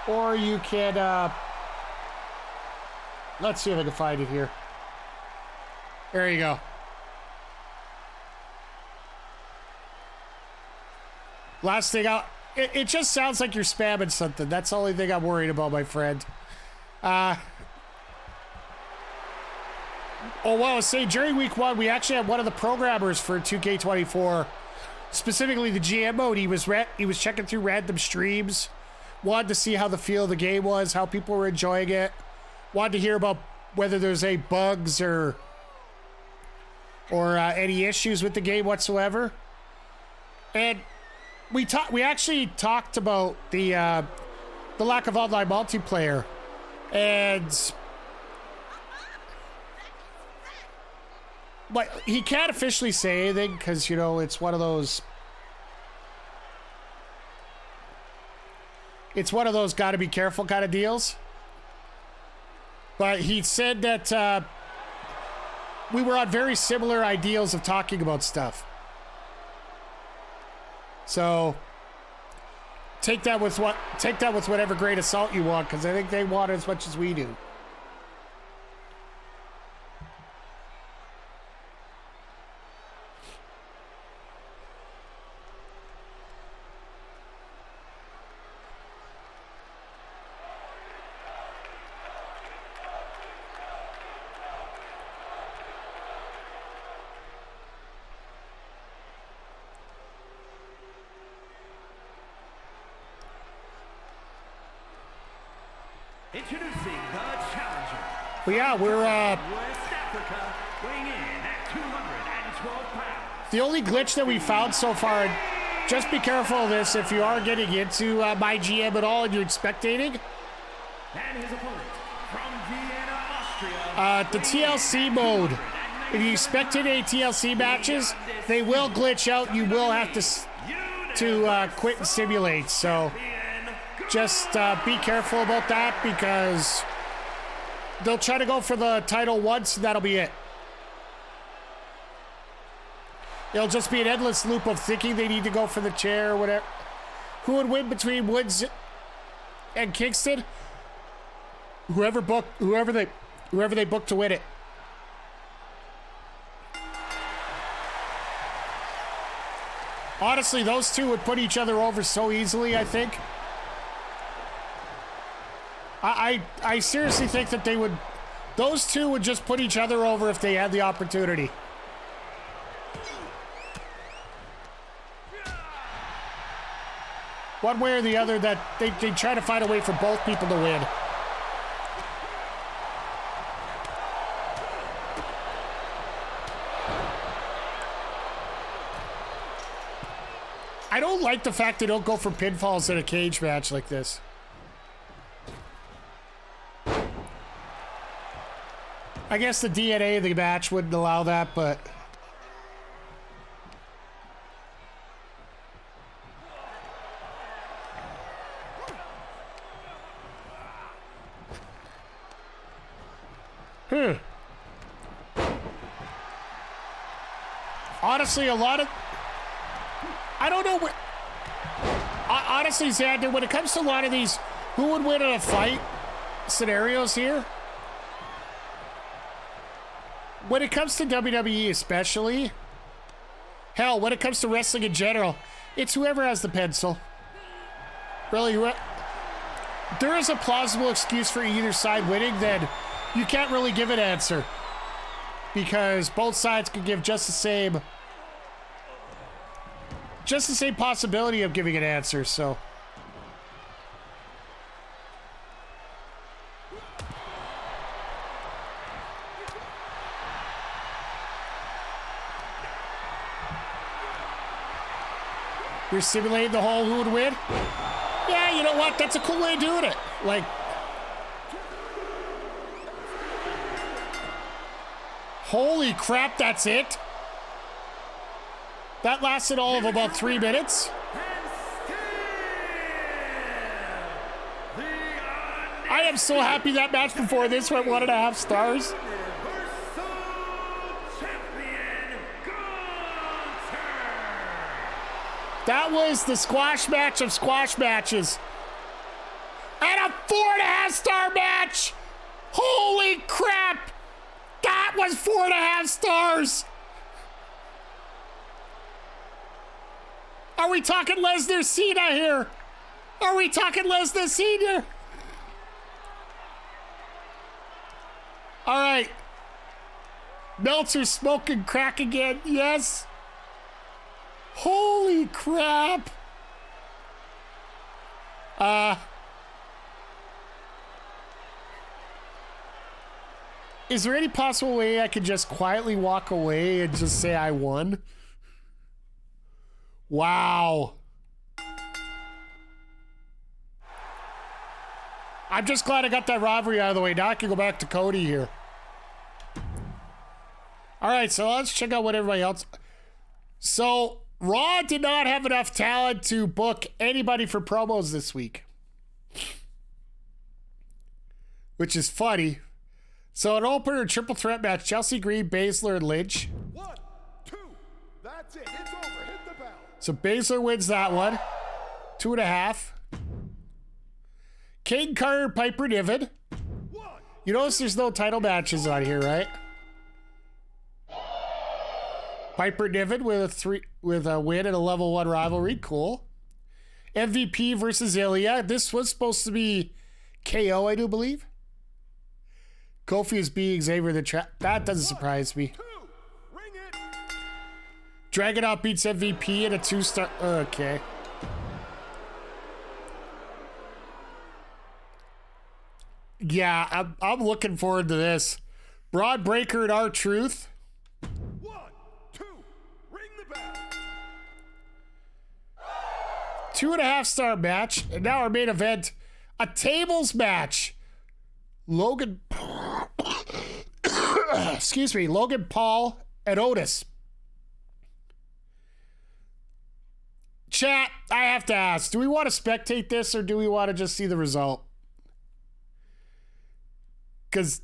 or you can. Let's see if I can find it here. There you go. Last thing out. It just sounds like you're spamming something. That's the only thing I'm worried about, my friend. Oh, well, I was saying, during week 1, we actually had one of the programmers for 2K24, specifically the GM mode. He was checking through random streams, wanted to see how the feel of the game was, how people were enjoying it, wanted to hear about whether there's any bugs or any issues with the game whatsoever. And we actually talked about the lack of online multiplayer, and but he can't officially say anything because, you know, it's one of those gotta be careful kind of deals. But he said that we were on very similar ideals of talking about stuff. So take that with whatever grain of salt you want, because I think they want it as much as we do. Introducing the challenger. But yeah, we're West Africa, weighing in at 212 pounds. the only glitch that we found so far. Just be careful of this if you are getting into myGM at all and you're spectating. And his opponent from Vienna, Austria. The TLC mode. If you spectate any TLC matches, they will glitch out. You will have to quit and simulate. So just be careful about that, because they'll try to go for the title once and that'll be it. It'll just be an endless loop of thinking they need to go for the chair or whatever. Who would win between Woods and Kingston? Whoever they book to win it. Honestly, those two would put each other over so easily, I think. I seriously think that those two would just put each other over if they had the opportunity. One way or the other, that they try to find a way for both people to win. I don't like the fact they don't go for pinfalls in a cage match like this. I guess the DNA of the match wouldn't allow that, but honestly, a lot of, I don't know what, honestly, Xander, when it comes to a lot of these who would win in a fight scenarios here, when it comes to WWE especially, hell, when it comes to wrestling in general, it's whoever has the pencil. Really, there is a plausible excuse for either side winning, then you can't really give an answer, because both sides could give just the same possibility of giving an answer. So You're simulating the whole who would win? Yeah, you know what? That's a cool way of doing it. Like, holy crap, that's it? That lasted all of about 3 minutes. I am so happy that match before this went 1.5 stars. That was the squash match of squash matches. And a 4.5 star match! Holy crap! That was 4.5 stars! Are we talking Lesnar Cena here? Are we talking Lesnar Cena? All right. Meltzer smoking crack again. Yes. Holy crap. Is there any possible way I could just quietly walk away and just say I won? Wow. I'm just glad I got that rivalry out of the way. Now I can go back to Cody here. All right, so let's check out what everybody else... So, Raw did not have enough talent to book anybody for promos this week. Which is funny. So, an opener triple threat match. Chelsea Green, Baszler, and Lynch. 1, 2, that's it. It's over. Hit the bell. So, Baszler wins that one. 2.5. King Carter, Piper Niven. You notice there's no title matches on here, right? Piper Niven with a win in a level 1 rivalry. Cool. MVP versus Ilya. This was supposed to be KO, I do believe. Kofi is beating Xavier the Trap. That doesn't surprise me. Dragunov beats MVP in a 2-star. Okay. Yeah, I'm looking forward to this. Braun Breaker and R-Truth. 1, 2, ring the bell. 2.5 star match. And now our main event, a tables match. Logan excuse me, Logan Paul and Otis. Chat, I have to ask, do we want to spectate this or do we want to just see the result? Because,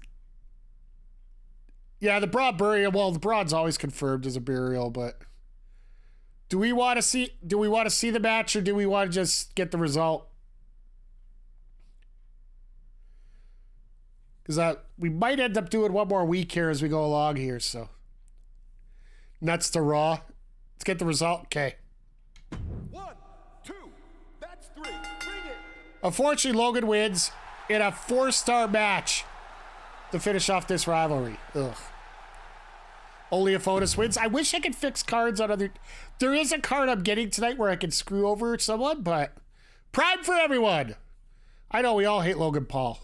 yeah, the Braun burial, well, the Braun's always confirmed as a burial, but do we want to see the match or do we want to just get the result? Because we might end up doing one more week here as we go along here, so. Nuts to Raw. Let's get the result. Okay. 1, 2, that's 3. Bring it. Unfortunately, Logan wins in a 4-star match to finish off this rivalry. Ugh. Only if Otis wins. I wish I could fix cards on other... There is a card I'm getting tonight where I can screw over someone, but Prime for everyone. I know we all hate Logan Paul.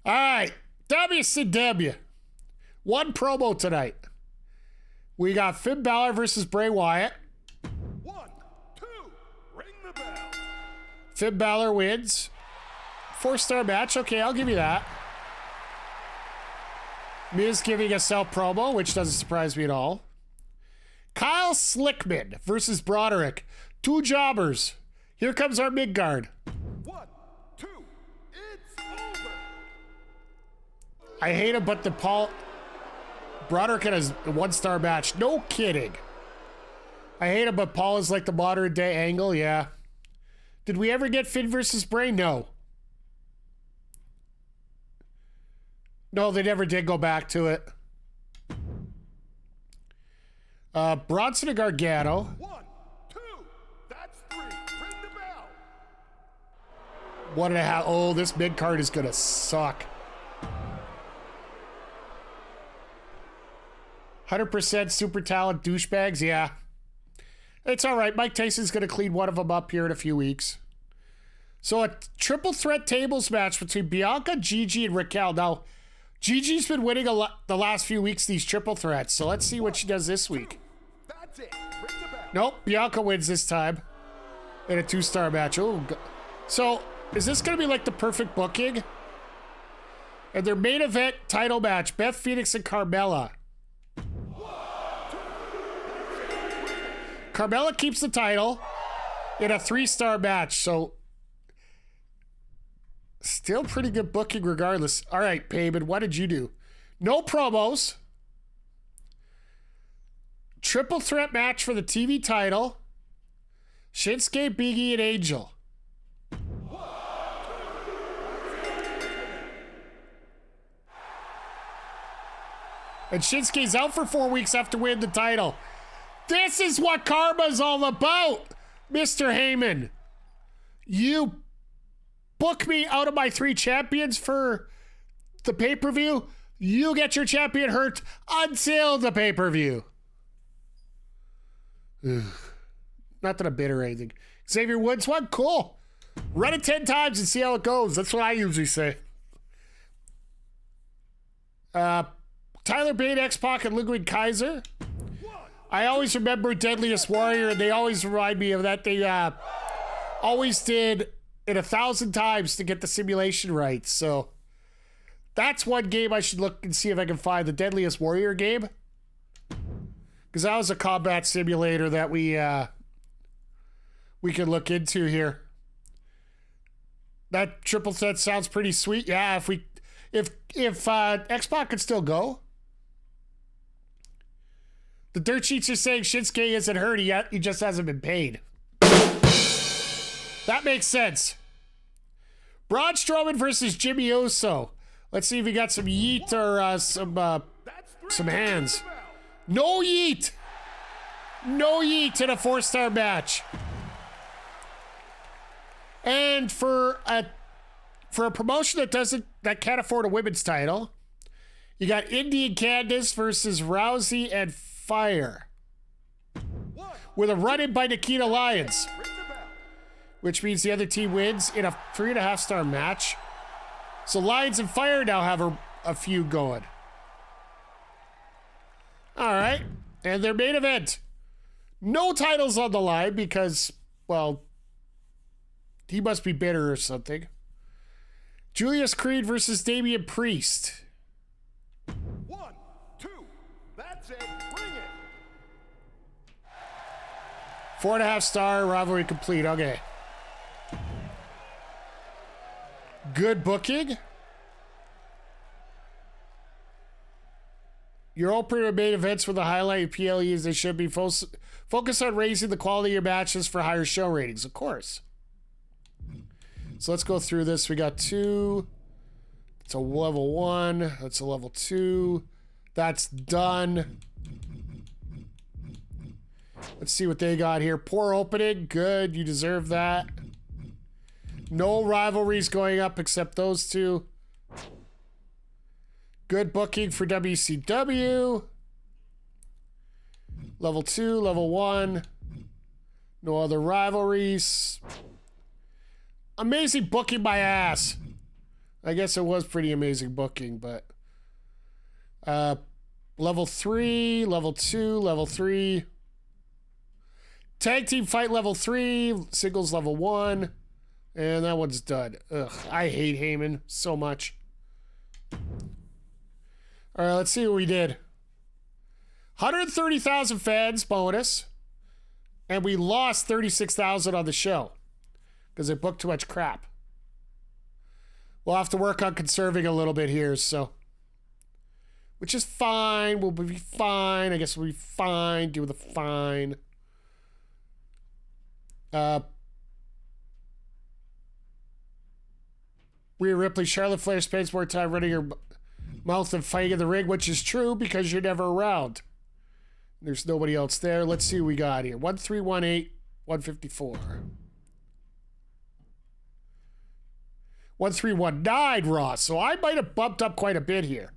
All right. WCW. One promo tonight. We got Finn Balor versus Bray Wyatt. 1, 2, ring the bell. Finn Balor wins. 4-star match. Okay, I'll give you that. Miz giving a self promo, which doesn't surprise me at all. Kyle Slickman versus Broderick. 2 jobbers. Here comes our Midgard. 1, 2, it's over. I hate him, but the Broderick in his 1-star match. No kidding. I hate him, but Paul is like the modern day Angle. Yeah. Did we ever get Finn versus Bray? No. No, they never did go back to it. Bronson and Gargano. 1, 2, that's 3. Ring the bell. 1.5. Oh, this mid card is gonna suck. 100% super talent douchebags. Yeah, it's all right. Mike Tyson's gonna clean one of them up here in a few weeks. So a triple threat tables match between Bianca, Gigi, and Raquel. Now, Gigi's been winning a lot the last few weeks, these triple threats. So let's see what she does this week. That's it. Ring the bell. Nope, Bianca wins this time in a 2-star match. Oh, so is this going to be like the perfect booking? And their main event title match, Beth Phoenix and Carmella. Carmella keeps the title in a 3-star match, so still pretty good booking regardless. All right, Payman, what did you do? No promos. Triple threat match for the TV title. Shinsuke, Big E, and Angel. And Shinsuke's out for 4 weeks after winning the title. This is what karma's all about, Mr. Heyman. You book me out of my 3 champions for the pay-per-view. You get your champion hurt until the pay-per-view. Ugh. Not that I'm bitter or anything. Xavier Woods one? Cool. Run it 10 times and see how it goes. That's what I usually say. Tyler Bate, X-Pac, and Ludwig Kaiser. I always remember Deadliest Warrior, and they always remind me of that. They always did it 1,000 times to get the simulation right. So that's one game I should look and see if I can find, the Deadliest Warrior game. Because that was a combat simulator that we could look into here. That triple threat sounds pretty sweet. Yeah, if X-Pac could still go. The dirt sheets are saying Shinsuke isn't hurt yet. He just hasn't been paid. That makes sense. Braun Strowman versus Jimmy Uso. Let's see if we got some yeet or some hands. No yeet. No yeet in a 4-star match. And for a promotion that can't afford a women's title, you got Indian Candice versus Rousey and Fire, with a run-in by Nikita Lyons, which means the other team wins in a 3.5-star match. So Lyons and Fire now have a feud going. All right, and their main event. No titles on the line because, well, he must be bitter or something. Julius Creed versus Damian Priest. 1, 2, that's it. Bring it. 4.5-star rivalry complete. Okay. Good booking. Your opener and main events were the highlight of PLEs. They should be focus on raising the quality of your matches for higher show ratings, of course. So let's go through this. We got 2. It's a level 1. That's a level 2. That's done. Let's see what they got here. Poor opening. Good. You deserve that. No rivalries going up except those 2. Good booking for WCW. Level 2, level 1. No other rivalries. Amazing booking by ass. I guess it was pretty amazing booking, but level 3, level 2, level 3. Tag team fight level 3, singles level 1, and that one's done. Ugh, I hate Heyman so much. All right, let's see what we did. 130,000 fans bonus, and we lost 36,000 on the show because they booked too much crap. We'll have to work on conserving a little bit here, so, which is fine. We'll be fine. I guess we'll be fine. Do the fine. Rhea Ripley, Charlotte Flair spends more time running her mouth than fighting in the ring, which is true because you're never around. There's nobody else there. Let's see what we got here. 1318, 154. 1319 Raw. So I might have bumped up quite a bit here.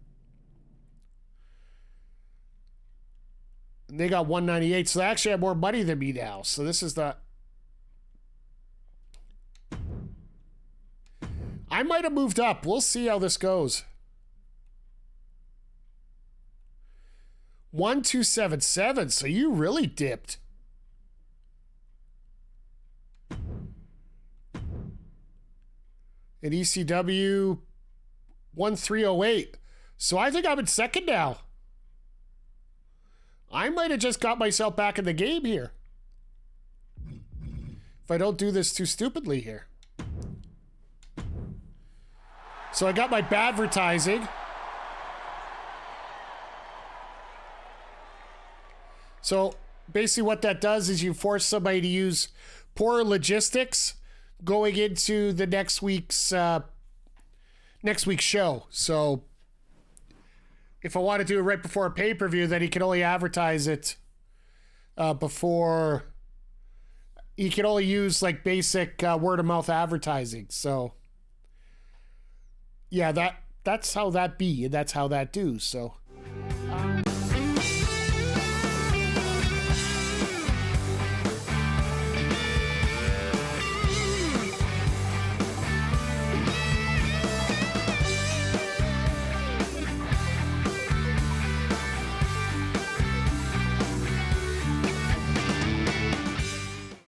And they got 198. So they actually have more money than me now. So this is the... I might have moved up. We'll see how this goes. 1277. So you really dipped. And ECW 1308. So I think I'm in second now. I might have just got myself back in the game here. If I don't do this too stupidly here. So I got my advertising. So basically what that does is you force somebody to use poor logistics going into the next week's show. So if I want to do it right before a pay-per-view, then he can only advertise it before. He can only use like basic word-of-mouth advertising. So yeah, that's how that be, and that's how that do. So.